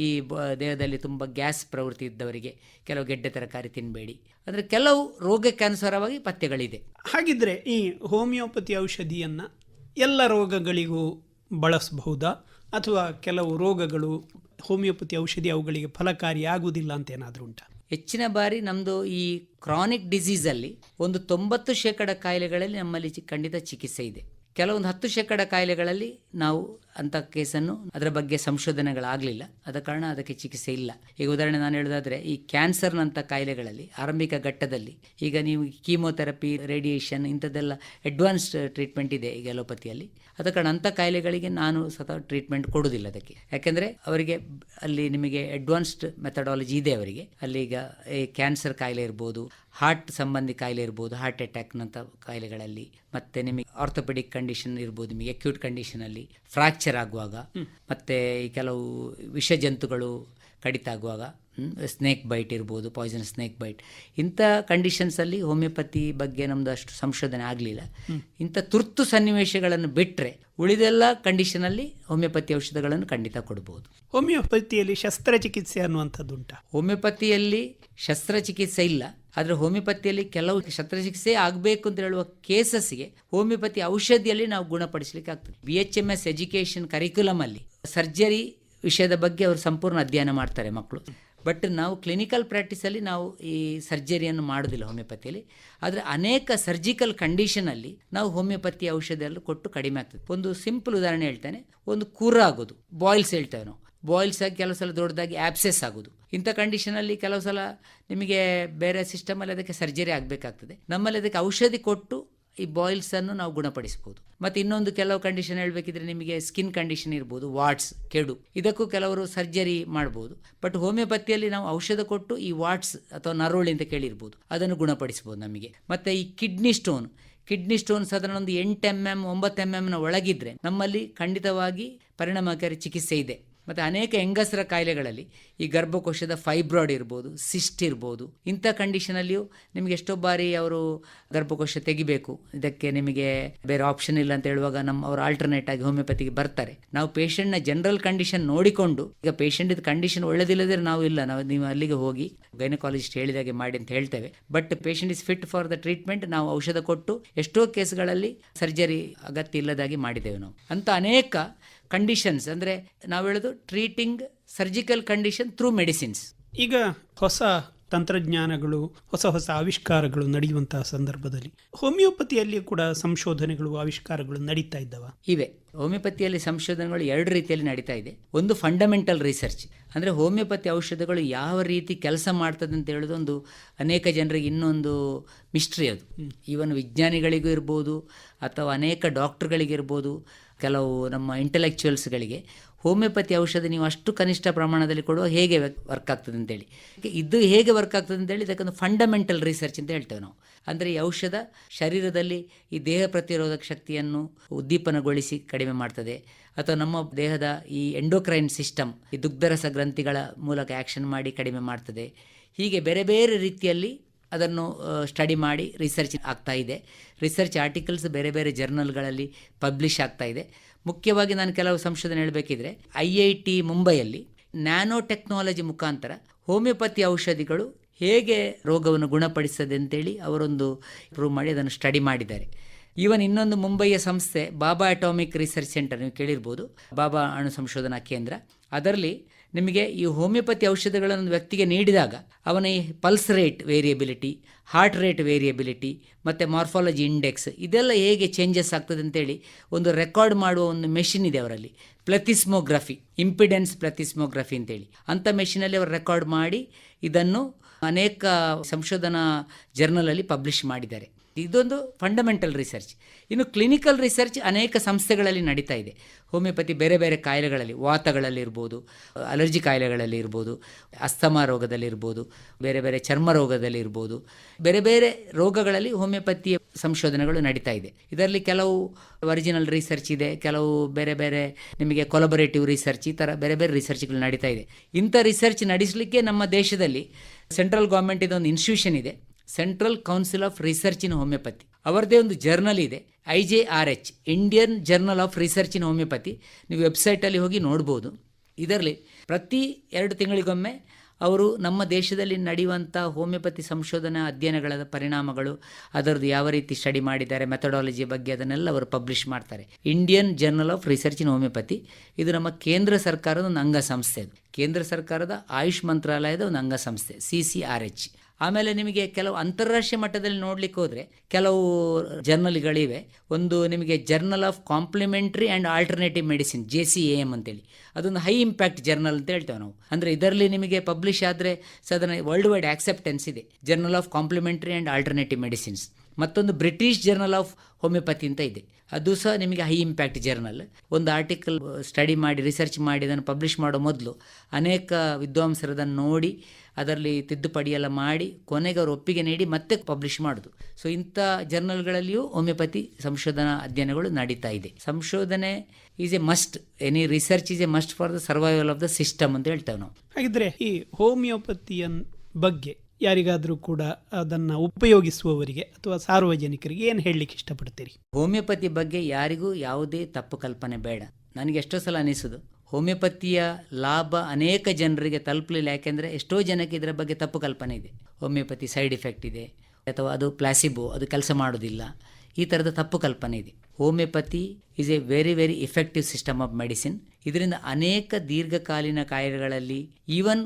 ಈ ದೇಹದಲ್ಲಿ ತುಂಬ ಗ್ಯಾಸ್ ಪ್ರವೃತ್ತಿ ಇದ್ದವರಿಗೆ ಕೆಲವು ಗೆಡ್ಡೆ ತರಕಾರಿ ತಿನ್ನಬೇಡಿ. ಅಂದರೆ ಕೆಲವು ರೋಗಕ್ಕೆ ಅನುಸಾರವಾಗಿ ಪಥ್ಯಗಳಿದೆ. ಹಾಗಿದ್ರೆ ಈ ಹೋಮಿಯೋಪತಿ ಔಷಧಿಯನ್ನು ಎಲ್ಲ ರೋಗಗಳಿಗೂ ಬಳಸಬಹುದಾ, ಅಥವಾ ಕೆಲವು ರೋಗಗಳು ಹೋಮಿಯೋಪತಿ ಔಷಧಿ ಅವುಗಳಿಗೆ ಫಲಕಾರಿಯಾಗುವುದಿಲ್ಲ ಅಂತ ಏನಾದರೂ ಉಂಟಾ? ಹೆಚ್ಚಿನ ಬಾರಿ ನಮ್ಮದು ಈ ಕ್ರಾನಿಕ್ ಡಿಸೀಸಲ್ಲಿ ಒಂದು 90% ಕಾಯಿಲೆಗಳಲ್ಲಿ ನಮ್ಮಲ್ಲಿ ಖಂಡಿತ ಚಿಕಿತ್ಸೆ ಇದೆ. ಕೆಲವೊಂದು 10% ಕಾಯಿಲೆಗಳಲ್ಲಿ ನಾವು ಅಂಥ ಕೇಸನ್ನು ಅದರ ಬಗ್ಗೆ ಸಂಶೋಧನೆಗಳಾಗಲಿಲ್ಲ, ಆದ ಕಾರಣ ಅದಕ್ಕೆ ಚಿಕಿತ್ಸೆ ಇಲ್ಲ. ಈಗ ಉದಾಹರಣೆ ನಾನು ಹೇಳೋದಾದರೆ, ಈ ಕ್ಯಾನ್ಸರ್ನಂಥ ಕಾಯಿಲೆಗಳಲ್ಲಿ ಆರಂಭಿಕ ಘಟ್ಟದಲ್ಲಿ ಈಗ ನೀವು ಕೀಮೋಥೆರಪಿ, ರೇಡಿಯೇಷನ್ ಇಂಥದ್ದೆಲ್ಲ ಅಡ್ವಾನ್ಸ್ಡ್ ಟ್ರೀಟ್ಮೆಂಟ್ ಇದೆ ಈಗ ಅಲೋಪತಿಯಲ್ಲಿ. ಆದ ಕಾರಣ ಅಂಥ ಕಾಯಿಲೆಗಳಿಗೆ ನಾನು ಸ್ವತಃ ಟ್ರೀಟ್ಮೆಂಟ್ ಕೊಡೋದಿಲ್ಲ ಅದಕ್ಕೆ. ಯಾಕೆಂದರೆ ಅವರಿಗೆ ಅಲ್ಲಿ ನಿಮಗೆ ಅಡ್ವಾನ್ಸ್ಡ್ ಮೆಥಡಾಲಜಿ ಇದೆ ಅವರಿಗೆ. ಅಲ್ಲಿ ಈಗ ಈ ಕ್ಯಾನ್ಸರ್ ಕಾಯಿಲೆ ಇರ್ಬೋದು, ಹಾರ್ಟ್ ಸಂಬಂಧಿ ಕಾಯಿಲೆ ಇರ್ಬೋದು, ಹಾರ್ಟ್ ಅಟ್ಯಾಕ್ನಂಥ ಕಾಯಿಲೆಗಳಲ್ಲಿ, ಮತ್ತು ನಿಮಗೆ ಆರ್ಥೋಪೆಡಿಕ್ ಕಂಡೀಷನ್ ಇರ್ಬೋದು, ನಿಮಗೆ ಅಕ್ಯೂಟ್ ಕಂಡೀಷನಲ್ಲಿ ಫ್ರ್ಯಾಕ್ಚರ್ ಆಗುವಾಗ, ಮತ್ತು ಈ ಕೆಲವು ವಿಷಜಂತುಗಳು ಕಡಿತ ಆಗುವಾಗ, ಸ್ನೇಕ್ ಬೈಟ್ ಇರ್ಬೋದು, ಪಾಯ್ಸನ್ ಸ್ನೇಕ್ ಬೈಟ್, ಇಂಥ ಕಂಡೀಷನ್ಸಲ್ಲಿ ಹೋಮಿಯೋಪತಿ ಬಗ್ಗೆ ನಮ್ಮದು ಅಷ್ಟು ಸಂಶೋಧನೆ ಆಗಲಿಲ್ಲ. ಇಂಥ ತುರ್ತು ಸನ್ನಿವೇಶಗಳನ್ನು ಬಿಟ್ಟರೆ ಉಳಿದೆಲ್ಲ ಕಂಡೀಷನಲ್ಲಿ ಹೋಮಿಯೋಪತಿ ಔಷಧಗಳನ್ನು ಖಂಡಿತ ಕೊಡ್ಬೋದು. ಹೋಮಿಯೋಪತಿಯಲ್ಲಿ ಶಸ್ತ್ರಚಿಕಿತ್ಸೆ ಅನ್ನುವಂಥದ್ದುಂಟಾ? ಹೋಮಿಯೋಪತಿಯಲ್ಲಿ ಶಸ್ತ್ರಚಿಕಿತ್ಸೆ ಇಲ್ಲ, ಆದರೆ ಹೋಮಿಯೋಪತಿಯಲ್ಲಿ ಕೆಲವು ಶಸ್ತ್ರಚಿಕಿತ್ಸೆ ಆಗಬೇಕು ಅಂತ ಹೇಳುವ ಕೇಸಸ್ಗೆ ಹೋಮಿಯೋಪತಿ ಔಷಧಿಯಲ್ಲಿ ನಾವು ಗುಣಪಡಿಸಲಿಕ್ಕೆ ಆಗ್ತದೆ. BHMS ಎಜುಕೇಷನ್ ಕರಿಕ್ಯುಲಮಲ್ಲಿ ಸರ್ಜರಿ ವಿಷಯದ ಬಗ್ಗೆ ಅವರು ಸಂಪೂರ್ಣ ಅಧ್ಯಯನ ಮಾಡ್ತಾರೆ ಮಕ್ಕಳು. ಬಟ್ ನಾವು ಕ್ಲಿನಿಕಲ್ ಪ್ರಾಕ್ಟೀಸಲ್ಲಿ ನಾವು ಈ ಸರ್ಜರಿಯನ್ನು ಮಾಡೋದಿಲ್ಲ ಹೋಮಿಯೋಪತಿಯಲ್ಲಿ. ಆದರೆ ಅನೇಕ ಸರ್ಜಿಕಲ್ ಕಂಡೀಷನಲ್ಲಿ ನಾವು ಹೋಮಿಯೋಪತಿ ಔಷಧಿಯನ್ನು ಕೊಟ್ಟು ಕಡಿಮೆ ಆಗ್ತದೆ. ಒಂದು ಸಿಂಪಲ್ ಉದಾಹರಣೆ ಹೇಳ್ತೇನೆ. ಒಂದು ಕೂರ ಆಗೋದು, ಬಾಯ್ಲ್ಸ್ ಹೇಳ್ತೇವೆ ನಾವು. ಬಾಯ್ಲ್ಸ್ ಆಗಿ ಕೆಲವು ಸಲ ದೊಡ್ಡದಾಗಿ ಆಬ್ಸೆಸ್ ಆಗೋದು, ಇಂಥ ಕಂಡೀಷನಲ್ಲಿ ಕೆಲವು ಸಲ ನಿಮಗೆ ಬೇರೆ ಸಿಸ್ಟಮಲ್ಲಿ ಅದಕ್ಕೆ ಸರ್ಜರಿ ಆಗಬೇಕಾಗ್ತದೆ. ನಮ್ಮಲ್ಲಿ ಅದಕ್ಕೆ ಔಷಧಿ ಕೊಟ್ಟು ಈ ಬಾಯ್ಲ್ಸನ್ನು ನಾವು ಗುಣಪಡಿಸ್ಬೋದು. ಮತ್ತು ಇನ್ನೊಂದು ಕೆಲವು ಕಂಡೀಷನ್ ಹೇಳಬೇಕಿದ್ರೆ, ನಿಮಗೆ ಸ್ಕಿನ್ ಕಂಡೀಷನ್ ಇರ್ಬೋದು, ವಾಟ್ಸ್, ಕೆಡು, ಇದಕ್ಕೂ ಕೆಲವರು ಸರ್ಜರಿ ಮಾಡ್ಬೋದು. ಬಟ್ ಹೋಮಿಯೋಪತಿಯಲ್ಲಿ ನಾವು ಔಷಧ ಕೊಟ್ಟು ಈ ವಾಟ್ಸ್ ಅಥವಾ ನರೋಳಿ ಅಂತ ಕೇಳಿರ್ಬೋದು, ಅದನ್ನು ಗುಣಪಡಿಸ್ಬೋದು ನಮಗೆ. ಮತ್ತು ಈ ಕಿಡ್ನಿ ಸ್ಟೋನ್ ಸಾಧಾರಣ ಒಂದು 8 mm 9 mm ಒಳಗಿದ್ರೆ ನಮ್ಮಲ್ಲಿ ಖಂಡಿತವಾಗಿ ಪರಿಣಾಮಕಾರಿ ಚಿಕಿತ್ಸೆ ಇದೆ. ಮತ್ತು ಅನೇಕ ಹೆಂಗಸರ ಕಾಯಿಲೆಗಳಲ್ಲಿ ಈ ಗರ್ಭಕೋಶದ ಫೈಬ್ರಾಯ್ಡ್ ಇರ್ಬೋದು, ಸಿಸ್ಟ್ ಇರ್ಬೋದು, ಇಂಥ ಕಂಡೀಷನಲ್ಲಿಯೂ ನಿಮಗೆ ಎಷ್ಟೋ ಬಾರಿ ಅವರು ಗರ್ಭಕೋಶ ತೆಗಿಬೇಕು, ಇದಕ್ಕೆ ನಿಮಗೆ ಬೇರೆ ಆಪ್ಷನ್ ಇಲ್ಲ ಅಂತ ಹೇಳುವಾಗ ಅವರು ಆಲ್ಟರ್ನೇಟ್ ಆಗಿ ಹೋಮಿಯೋಪತಿಗೆ ಬರ್ತಾರೆ. ನಾವು ಪೇಷಂಟ್ನ ಜನರಲ್ ಕಂಡೀಷನ್ ನೋಡಿಕೊಂಡು, ಈಗ ಪೇಷಂಟ್ ಇದು ಕಂಡೀಷನ್ ಒಳ್ಳೆದಿಲ್ಲದ್ರೆ ನೀವು ಅಲ್ಲಿಗೆ ಹೋಗಿ ಗೈನಕಾಲಜಿಸ್ಟ್ ಹೇಳಿದಾಗೆ ಮಾಡಿ ಅಂತ ಹೇಳ್ತೇವೆ. But patient is fit for the treatment, ನಾವು ಔಷಧ ಕೊಟ್ಟು ಎಷ್ಟೋ ಕೇಸ್ಗಳಲ್ಲಿ ಸರ್ಜರಿ ಅಗತ್ಯ ಇಲ್ಲದಾಗಿ ಮಾಡಿದ್ದೇವೆ ನಾವು. ಅಂತ ಅನೇಕ ಕಂಡೀಷನ್ಸ್, ಅಂದರೆ ನಾವು ಹೇಳೋದು treating surgical condition through medicines. ಈಗ ಹೊಸ ತಂತ್ರಜ್ಞಾನಗಳು, ಹೊಸ ಆವಿಷ್ಕಾರಗಳು ನಡೆಯುವಂತಹ ಸಂದರ್ಭದಲ್ಲಿ ಹೋಮಿಯೋಪತಿಯಲ್ಲಿ ಕೂಡ ಸಂಶೋಧನೆಗಳು, ಆವಿಷ್ಕಾರಗಳು ನಡೀತಾ ಇದ್ದಾವ? ಇವೆ. ಹೋಮಿಯೋಪತಿಯಲ್ಲಿ ಸಂಶೋಧನೆಗಳು 2 ರೀತಿಯಲ್ಲಿ ನಡೀತಾ ಇದೆ. ಒಂದು ಫಂಡಮೆಂಟಲ್ ರಿಸರ್ಚ್, ಅಂದರೆ ಹೋಮಿಯೋಪತಿ ಔಷಧಗಳು ಯಾವ ರೀತಿ ಕೆಲಸ ಮಾಡ್ತದೆ ಅಂತ ಹೇಳೋದು ಒಂದು ಅನೇಕ ಜನರಿಗೆ ಇನ್ನೊಂದು ಮಿಸ್ಟ್ರಿ. ಅದು ಈವನ್ ವಿಜ್ಞಾನಿಗಳಿಗೂ ಇರ್ಬೋದು, ಅಥವಾ ಅನೇಕ ಡಾಕ್ಟರ್ಗಳಿಗಿರ್ಬೋದು, ಕೆಲವು ನಮ್ಮ ಇಂಟೆಲೆಕ್ಚುಯಲ್ಸ್ಗಳಿಗೆ ಹೋಮಿಯೋಪತಿ ಔಷಧ ನೀವು ಅಷ್ಟು ಕನಿಷ್ಠ ಪ್ರಮಾಣದಲ್ಲಿ ಕೊಡುವ ಹೇಗೆ ವರ್ಕ್ ಆಗ್ತದೆ ಅಂತೇಳಿ, ಇದು ಹೇಗೆ ವರ್ಕ್ ಆಗ್ತದೆ ಅಂತೇಳಿ ಇದಕ್ಕೊಂದು ಫಂಡಮೆಂಟಲ್ ರಿಸರ್ಚ್ ಅಂತ ಹೇಳ್ತೇವೆ ನಾವು. ಅಂದರೆ ಈ ಔಷಧ ಶರೀರದಲ್ಲಿ ಈ ದೇಹ ಪ್ರತಿರೋಧಕ ಶಕ್ತಿಯನ್ನು ಉದ್ದೀಪನಗೊಳಿಸಿ ಕಡಿಮೆ ಮಾಡ್ತದೆ, ಅಥವಾ ನಮ್ಮ ದೇಹದ ಈ ಎಂಡೋಕ್ರೈನ್ ಸಿಸ್ಟಮ್, ಈ ದುಗ್ಧರಸ ಗ್ರಂಥಿಗಳ ಮೂಲಕ ಆ್ಯಕ್ಷನ್ ಮಾಡಿ ಕಡಿಮೆ ಮಾಡ್ತದೆ. ಹೀಗೆ ಬೇರೆ ಬೇರೆ ರೀತಿಯಲ್ಲಿ ಅದನ್ನು ಸ್ಟಡಿ ಮಾಡಿ ರಿಸರ್ಚ್ ಆಗ್ತಾ ಇದೆ. ರಿಸರ್ಚ್ ಆರ್ಟಿಕಲ್ಸ್ ಬೇರೆ ಬೇರೆ ಜರ್ನಲ್ಗಳಲ್ಲಿ ಪಬ್ಲಿಷ್ ಆಗ್ತಾ ಇದೆ. ಮುಖ್ಯವಾಗಿ ನಾನು ಕೆಲವು ಸಂಶೋಧನೆ ಹೇಳಬೇಕಿದ್ರೆ, IIT ಮುಂಬೈಯಲ್ಲಿ ನ್ಯಾನೋ ಟೆಕ್ನಾಲಜಿ ಮುಖಾಂತರ ಹೋಮಿಯೋಪತಿ ಔಷಧಿಗಳು ಹೇಗೆ ರೋಗವನ್ನು ಗುಣಪಡಿಸ್ತದೆ ಅಂತೇಳಿ ಅವರೊಂದು ಪ್ರೂವ್ ಮಾಡಿ ಅದನ್ನು ಸ್ಟಡಿ ಮಾಡಿದ್ದಾರೆ. ಈವನ್ ಇನ್ನೊಂದು ಮುಂಬಯಿಯ ಸಂಸ್ಥೆ ಬಾಬಾ ಅಟಾಮಿಕ್ ರಿಸರ್ಚ್ ಸೆಂಟರ್, ನೀವು ಕೇಳಿರ್ಬೋದು, ಬಾಬಾ ಅಣು ಸಂಶೋಧನಾ ಕೇಂದ್ರ. ಅದರಲ್ಲಿ ನಿಮಗೆ ಈ ಹೋಮಿಯೋಪತಿ ಔಷಧಿಗಳನ್ನು ವ್ಯಕ್ತಿಗೆ ನೀಡಿದಾಗ ಅವನ ಈ pulse rate variability, heart rate variability ಮತ್ತು ಮಾರ್ಫಾಲಜಿ ಇಂಡೆಕ್ಸ್ ಇದೆಲ್ಲ ಹೇಗೆ ಚೇಂಜಸ್ ಆಗ್ತದೆ ಅಂತೇಳಿ ಒಂದು ರೆಕಾರ್ಡ್ ಮಾಡುವ ಒಂದು ಮೆಷಿನ್ ಇದೆ ಅವರಲ್ಲಿ, ಪ್ಲೆಥಿಸ್ಮೋಗ್ರಫಿ, ಇಂಪಿಡೆನ್ಸ್ ಪ್ಲೆಥಿಸ್ಮೋಗ್ರಫಿ ಅಂತೇಳಿ. ಅಂಥ ಮೆಷಿನಲ್ಲಿ ಅವರು ರೆಕಾರ್ಡ್ ಮಾಡಿ ಇದನ್ನು ಅನೇಕ ಸಂಶೋಧನಾ ಜರ್ನಲಲ್ಲಿ ಪಬ್ಲಿಷ್ ಮಾಡಿದ್ದಾರೆ. ಇದೊಂದು ಫಂಡಮೆಂಟಲ್ ರಿಸರ್ಚ್. ಇನ್ನು ಕ್ಲಿನಿಕಲ್ ರಿಸರ್ಚ್ ಅನೇಕ ಸಂಸ್ಥೆಗಳಲ್ಲಿ ನಡೀತಾ ಇದೆ. ಹೋಮಿಯೋಪತಿ ಬೇರೆ ಬೇರೆ ಕಾಯಿಲೆಗಳಲ್ಲಿ, ವಾತಗಳಲ್ಲಿ ಇರ್ಬೋದು, ಅಲರ್ಜಿ ಕಾಯಿಲೆಗಳಲ್ಲಿ ಇರ್ಬೋದು, ಅಸ್ತಮಾ ರೋಗದಲ್ಲಿ ಇರ್ಬೋದು, ಬೇರೆ ಬೇರೆ ಚರ್ಮ ರೋಗದಲ್ಲಿ ಇರ್ಬೋದು, ಬೇರೆ ಬೇರೆ ರೋಗಗಳಲ್ಲಿ ಹೋಮಿಯೋಪತಿಯ ಸಂಶೋಧನೆಗಳು ನಡೀತಾ ಇದೆ. ಇದರಲ್ಲಿ ಕೆಲವು ಒರಿಜಿನಲ್ ರಿಸರ್ಚ್ ಇದೆ, ಕೆಲವು ಬೇರೆ ಬೇರೆ ನಿಮಗೆ ಕೊಲಬರೇಟಿವ್ ರಿಸರ್ಚ್, ಈ ಥರ ಬೇರೆ ಬೇರೆ ರಿಸರ್ಚ್ಗಳು ನಡೀತಾ ಇದೆ. ಇಂಥ ರಿಸರ್ಚ್ ನಡೆಸಲಿಕ್ಕೆ ನಮ್ಮ ದೇಶದಲ್ಲಿ ಸೆಂಟ್ರಲ್ ಗೌರ್ಮೆಂಟ್ ಇದೊಂದು ಇನ್ಸ್ಟಿಟ್ಯೂಷನ್ ಇದೆ, central council of research in homoeopathy. ಅವರದೇ ಒಂದು ಜರ್ನಲ್ ಇದೆ, IJRH, Indian journal of research in homoeopathy. ನೀವು ವೆಬ್ಸೈಟಲ್ಲಿ ಹೋಗಿ ನೋಡ್ಬೋದು. ಇದರಲ್ಲಿ ಪ್ರತಿ 2 ತಿಂಗಳಿಗೊಮ್ಮೆ ಅವರು ನಮ್ಮ ದೇಶದಲ್ಲಿ ನಡೆಯುವಂಥ ಹೋಮಿಯೋಪತಿ ಸಂಶೋಧನಾ ಅಧ್ಯಯನಗಳ ಪರಿಣಾಮಗಳು, ಅದರದ್ದು ಯಾವ ರೀತಿ ಸ್ಟಡಿ ಮಾಡಿದ್ದಾರೆ, ಮೆಥಡಾಲಜಿ ಬಗ್ಗೆ ಅದನ್ನೆಲ್ಲ ಅವರು ಪಬ್ಲಿಷ್ ಮಾಡ್ತಾರೆ. Indian journal of research in homeopathy ಇದು ನಮ್ಮ ಕೇಂದ್ರ ಸರ್ಕಾರದ ಒಂದು ಅಂಗಸಂಸ್ಥೆ. ಅದು ಕೇಂದ್ರ ಸರ್ಕಾರದ ಆಯುಷ್ ಮಂತ್ರಾಲಯದ ಒಂದು ಅಂಗಸಂಸ್ಥೆ, CCRH. ಆಮೇಲೆ ನಿಮಗೆ ಕೆಲವು ಅಂತಾರಾಷ್ಟ್ರೀಯ ಮಟ್ಟದಲ್ಲಿ ನೋಡಲಿಕ್ಕೆ ಹೋದರೆ ಕೆಲವು ಜರ್ನಲ್ಗಳಿವೆ. ಒಂದು ನಿಮಗೆ journal of complementary and alternative medicine, JCAM ಅಂತೇಳಿ, ಅದೊಂದು ಹೈ ಇಂಪ್ಯಾಕ್ಟ್ ಜರ್ನಲ್ ಅಂತ ಹೇಳ್ತೇವೆ ನಾವು. ಅಂದರೆ ಇದರಲ್ಲಿ ನಿಮಗೆ ಪಬ್ಲಿಷ್ ಆದರೆ ಸಾಧಾರಣ ವರ್ಲ್ಡ್ ವೈಡ್ ಆಕ್ಸೆಪ್ಟೆನ್ಸ್ ಇದೆ, journal of complementary and alternative medicines. ಮತ್ತೊಂದು ಬ್ರಿಟಿಷ್ ಜರ್ನಲ್ ಆಫ್ ಹೋಮಿಯೋಪತಿ ಅಂತ ಇದೆ, ಅದು ಸಹ ನಿಮಗೆ ಹೈ ಇಂಪ್ಯಾಕ್ಟ್ ಜರ್ನಲ್. ಒಂದು ಆರ್ಟಿಕಲ್ ಸ್ಟಡಿ ಮಾಡಿ, ರಿಸರ್ಚ್ ಮಾಡಿ ಅದನ್ನು ಪಬ್ಲಿಷ್ ಮಾಡೋ ಮೊದಲು ಅನೇಕ ವಿದ್ವಾಂಸರು ಅದನ್ನು ನೋಡಿ ಅದರಲ್ಲಿ ತಿದ್ದುಪಡಿ ಎಲ್ಲ ಮಾಡಿ ಕೊನೆಗೆ ಅವರು ಒಪ್ಪಿಗೆ ನೀಡಿ ಮತ್ತೆ ಪಬ್ಲಿಷ್ ಮಾಡೋದು. ಸೊ ಇಂಥ ಜರ್ನಲ್ಗಳಲ್ಲಿಯೂ ಹೋಮಿಯೋಪತಿ ಸಂಶೋಧನಾ ಅಧ್ಯಯನಗಳು ನಡೀತಾ ಇದೆ. ಸಂಶೋಧನೆ is A must, any research is A must for the survival of the system ಅಂತ ಹೇಳ್ತೇವೆ ನಾವು. ಹಾಗಿದ್ರೆ ಈ ಹೋಮಿಯೋಪತಿಯ ಬಗ್ಗೆ ಯಾರಿಗಾದರೂ ಕೂಡ ಅದನ್ನು ಉಪಯೋಗಿಸುವವರಿಗೆ ಅಥವಾ ಸಾರ್ವಜನಿಕರಿಗೆ ಏನು ಹೇಳಲಿಕ್ಕೆ ಇಷ್ಟಪಡ್ತೀರಿ? ಹೋಮಿಯೋಪತಿ ಬಗ್ಗೆ ಯಾರಿಗೂ ಯಾವುದೇ ತಪ್ಪು ಕಲ್ಪನೆ ಬೇಡ. ನನಗೆ ಎಷ್ಟೋ ಸಲ ಅನಿಸೋದು ಹೋಮಿಯೋಪತಿಯ ಲಾಭ ಅನೇಕ ಜನರಿಗೆ ತಲುಪಲಿಲ್ಲ, ಯಾಕೆಂದರೆ ಎಷ್ಟೋ ಜನಕ್ಕೆ ಇದರ ಬಗ್ಗೆ ತಪ್ಪು ಕಲ್ಪನೆ ಇದೆ. ಹೋಮಿಯೋಪತಿ ಸೈಡ್ ಎಫೆಕ್ಟ್ ಇದೆ, ಅಥವಾ ಅದು ಪ್ಲಾಸಿಬೋ, ಅದು ಕೆಲಸ ಮಾಡೋದಿಲ್ಲ, ಈ ಥರದ ತಪ್ಪು ಕಲ್ಪನೆ ಇದೆ. Homeopathy is A very very effective system of medicine. ಇದರಿಂದ ಅನೇಕ ದೀರ್ಘಕಾಲೀನ ಕಾಯಿಲೆಗಳಲ್ಲಿ, ಈವನ್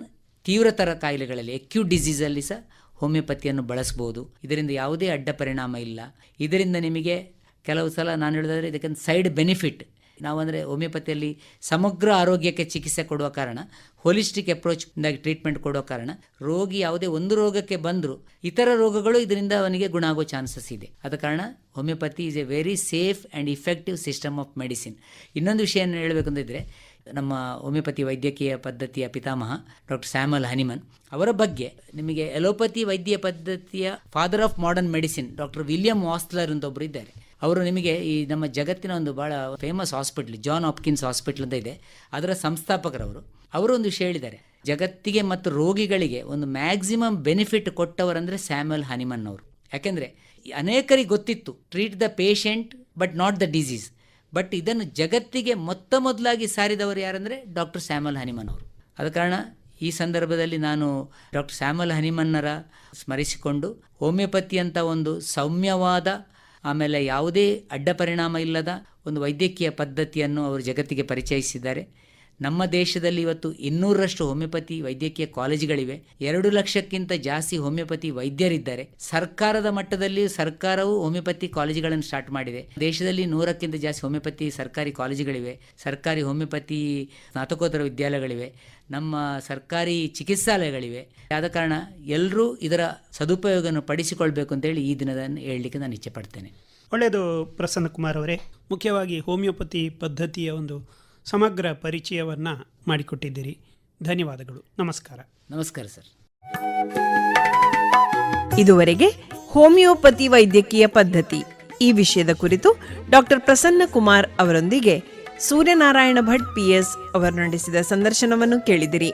ತೀವ್ರತರ ಕಾಯಿಲೆಗಳಲ್ಲಿ, ಅಕ್ಯೂಟ್ ಡಿಸೀಸಲ್ಲಿ ಸಹ ಹೋಮಿಯೋಪತಿಯನ್ನು ಬಳಸ್ಬೋದು. ಇದರಿಂದ ಯಾವುದೇ ಅಡ್ಡ ಪರಿಣಾಮ ಇಲ್ಲ. ಇದರಿಂದ ನಿಮಗೆ ಕೆಲವು ಸಲ ನಾನು ಹೇಳಿದ್ರೆ ಇದಕ್ಕೆ ಸೈಡ್ ಬೆನಿಫಿಟ್, ನಾವು ಅಂದರೆ ಹೋಮಿಯೋಪತಿಯಲ್ಲಿ ಸಮಗ್ರ ಆರೋಗ್ಯಕ್ಕೆ ಚಿಕಿತ್ಸೆ ಕೊಡುವ ಕಾರಣ, ಹೋಲಿಸ್ಟಿಕ್ ಅಪ್ರೋಚ್ದಾಗಿ ಟ್ರೀಟ್ಮೆಂಟ್ ಕೊಡೋ ಕಾರಣ, ರೋಗಿ ಯಾವುದೇ ಒಂದು ರೋಗಕ್ಕೆ ಬಂದರೂ ಇತರ ರೋಗಗಳು ಇದರಿಂದ ಅವನಿಗೆ ಗುಣ ಆಗೋ ಚಾನ್ಸಸ್ ಇದೆ. ಆದ ಕಾರಣ homeopathy is A very safe and effective system of medicine. ಇನ್ನೊಂದು ವಿಷಯ ಹೇಳಬೇಕಂತಿದ್ರೆ, ನಮ್ಮ ಹೋಮಿಯೋಪತಿ ವೈದ್ಯಕೀಯ ಪದ್ಧತಿಯ ಪಿತಾಮಹ ಡಾಕ್ಟರ್ ಸ್ಯಾಮ್ಯುಯಲ್ ಹನಿಮನ್ ಅವರ ಬಗ್ಗೆ ನಿಮಗೆ ಎಲೋಪತಿ ವೈದ್ಯ ಪದ್ಧತಿಯ father of modern medicine doctor William Osler ಅಂತ ಒಬ್ಬರು ಇದ್ದಾರೆ. ಅವರು ನಿಮಗೆ ಈ ನಮ್ಮ ಜಗತ್ತಿನ ಒಂದು ಭಾಳ famous hospital, John Hopkins hospital ಅಂತ ಇದೆ, ಅದರ ಸಂಸ್ಥಾಪಕರವರು. ಅವರು ಒಂದು ವಿಷಯ ಹೇಳಿದ್ದಾರೆ, ಜಗತ್ತಿಗೆ ಮತ್ತು ರೋಗಿಗಳಿಗೆ ಒಂದು ಮ್ಯಾಕ್ಸಿಮಮ್ ಬೆನಿಫಿಟ್ ಕೊಟ್ಟವರಂದರೆ ಸ್ಯಾಮ್ಯುಯಲ್ ಹನಿಮನ್ ಅವರು. ಯಾಕೆಂದರೆ ಅನೇಕರಿಗೆ ಗೊತ್ತಿತ್ತು treat the patient but not the disease, but ಇದನ್ನು ಜಗತ್ತಿಗೆ ಮೊದಲಾಗಿ ಸಾರಿದವರು ಯಾರಂದರೆ ಡಾಕ್ಟರ್ ಸ್ಯಾಮ್ಯುಯಲ್ ಹನಿಮನ್ ಅವರು. ಆದ ಕಾರಣ ಈ ಸಂದರ್ಭದಲ್ಲಿ ನಾನು ಡಾಕ್ಟರ್ ಸ್ಯಾಮ್ಯುಯಲ್ ಹನಿಮನ್ನರ ಸ್ಮರಿಸಿಕೊಂಡು, ಹೋಮಿಯೋಪತಿ ಅಂತ ಒಂದು ಸೌಮ್ಯವಾದ, ಆಮೇಲೆ ಯಾವುದೇ ಅಡ್ಡ ಪರಿಣಾಮ ಇಲ್ಲದ ಒಂದು ವೈದ್ಯಕೀಯ ಪದ್ಧತಿಯನ್ನು ಅವರು ಜಗತ್ತಿಗೆ ಪರಿಚಯಿಸಿದ್ದಾರೆ. ನಮ್ಮ ದೇಶದಲ್ಲಿ ಇವತ್ತು 200ರಷ್ಟು ಹೋಮಿಯೋಪತಿ ವೈದ್ಯಕೀಯ ಕಾಲೇಜುಗಳಿವೆ. 2 ಲಕ್ಷಕ್ಕಿಂತ ಜಾಸ್ತಿ ಹೋಮಿಯೋಪತಿ ವೈದ್ಯರಿದ್ದಾರೆ. ಸರ್ಕಾರದ ಮಟ್ಟದಲ್ಲಿ ಸರ್ಕಾರವು ಹೋಮಿಯೋಪತಿ ಕಾಲೇಜುಗಳನ್ನು ಸ್ಟಾರ್ಟ್ ಮಾಡಿದೆ. ದೇಶದಲ್ಲಿ 100ಕ್ಕಿಂತ ಜಾಸ್ತಿ ಹೋಮಿಯೋಪತಿ ಸರ್ಕಾರಿ ಕಾಲೇಜುಗಳಿವೆ, ಸರ್ಕಾರಿ ಹೋಮಿಯೋಪತಿ ಸ್ನಾತಕೋತ್ತರ ವಿದ್ಯಾಲಯಗಳಿವೆ, ನಮ್ಮ ಸರ್ಕಾರಿ ಚಿಕಿತ್ಸಾಲಯಗಳಿವೆ. ಆದ ಕಾರಣ ಎಲ್ಲರೂ ಇದರ ಸದುಪಯೋಗವನ್ನು ಪಡಿಸಿಕೊಳ್ಬೇಕು ಅಂತೇಳಿ ಈ ದಿನದಲ್ಲಿ ಹೇಳಲಿಕ್ಕೆ ನಾನು ಇಚ್ಛೆ ಪಡ್ತೇನೆ. ಒಳ್ಳೆಯದು ಪ್ರಸನ್ನ ಕುಮಾರ್ ಅವರೇ, ಮುಖ್ಯವಾಗಿ ಹೋಮಿಯೋಪತಿ ಪದ್ಧತಿಯ ಒಂದು ಸಮಗ್ರ ಪರಿಚಯವನ್ನು ಮಾಡಿಕೊಟ್ಟಿದ್ದೀರಿ. ಧನ್ಯವಾದಗಳು. ನಮಸ್ಕಾರ. ನಮಸ್ಕಾರ ಸರ್. ಇದುವರೆಗೆ ಹೋಮಿಯೋಪತಿ ವೈದ್ಯಕೀಯ ಪದ್ಧತಿ ಈ ವಿಷಯದ ಕುರಿತು ಡಾಕ್ಟರ್ ಪ್ರಸನ್ನ ಕುಮಾರ್ ಅವರೊಂದಿಗೆ ಸೂರ್ಯನಾರಾಯಣ ಭಟ್ PS ಅವರು ನಡೆಸಿದ ಸಂದರ್ಶನವನ್ನು ಕೇಳಿದಿರಿ.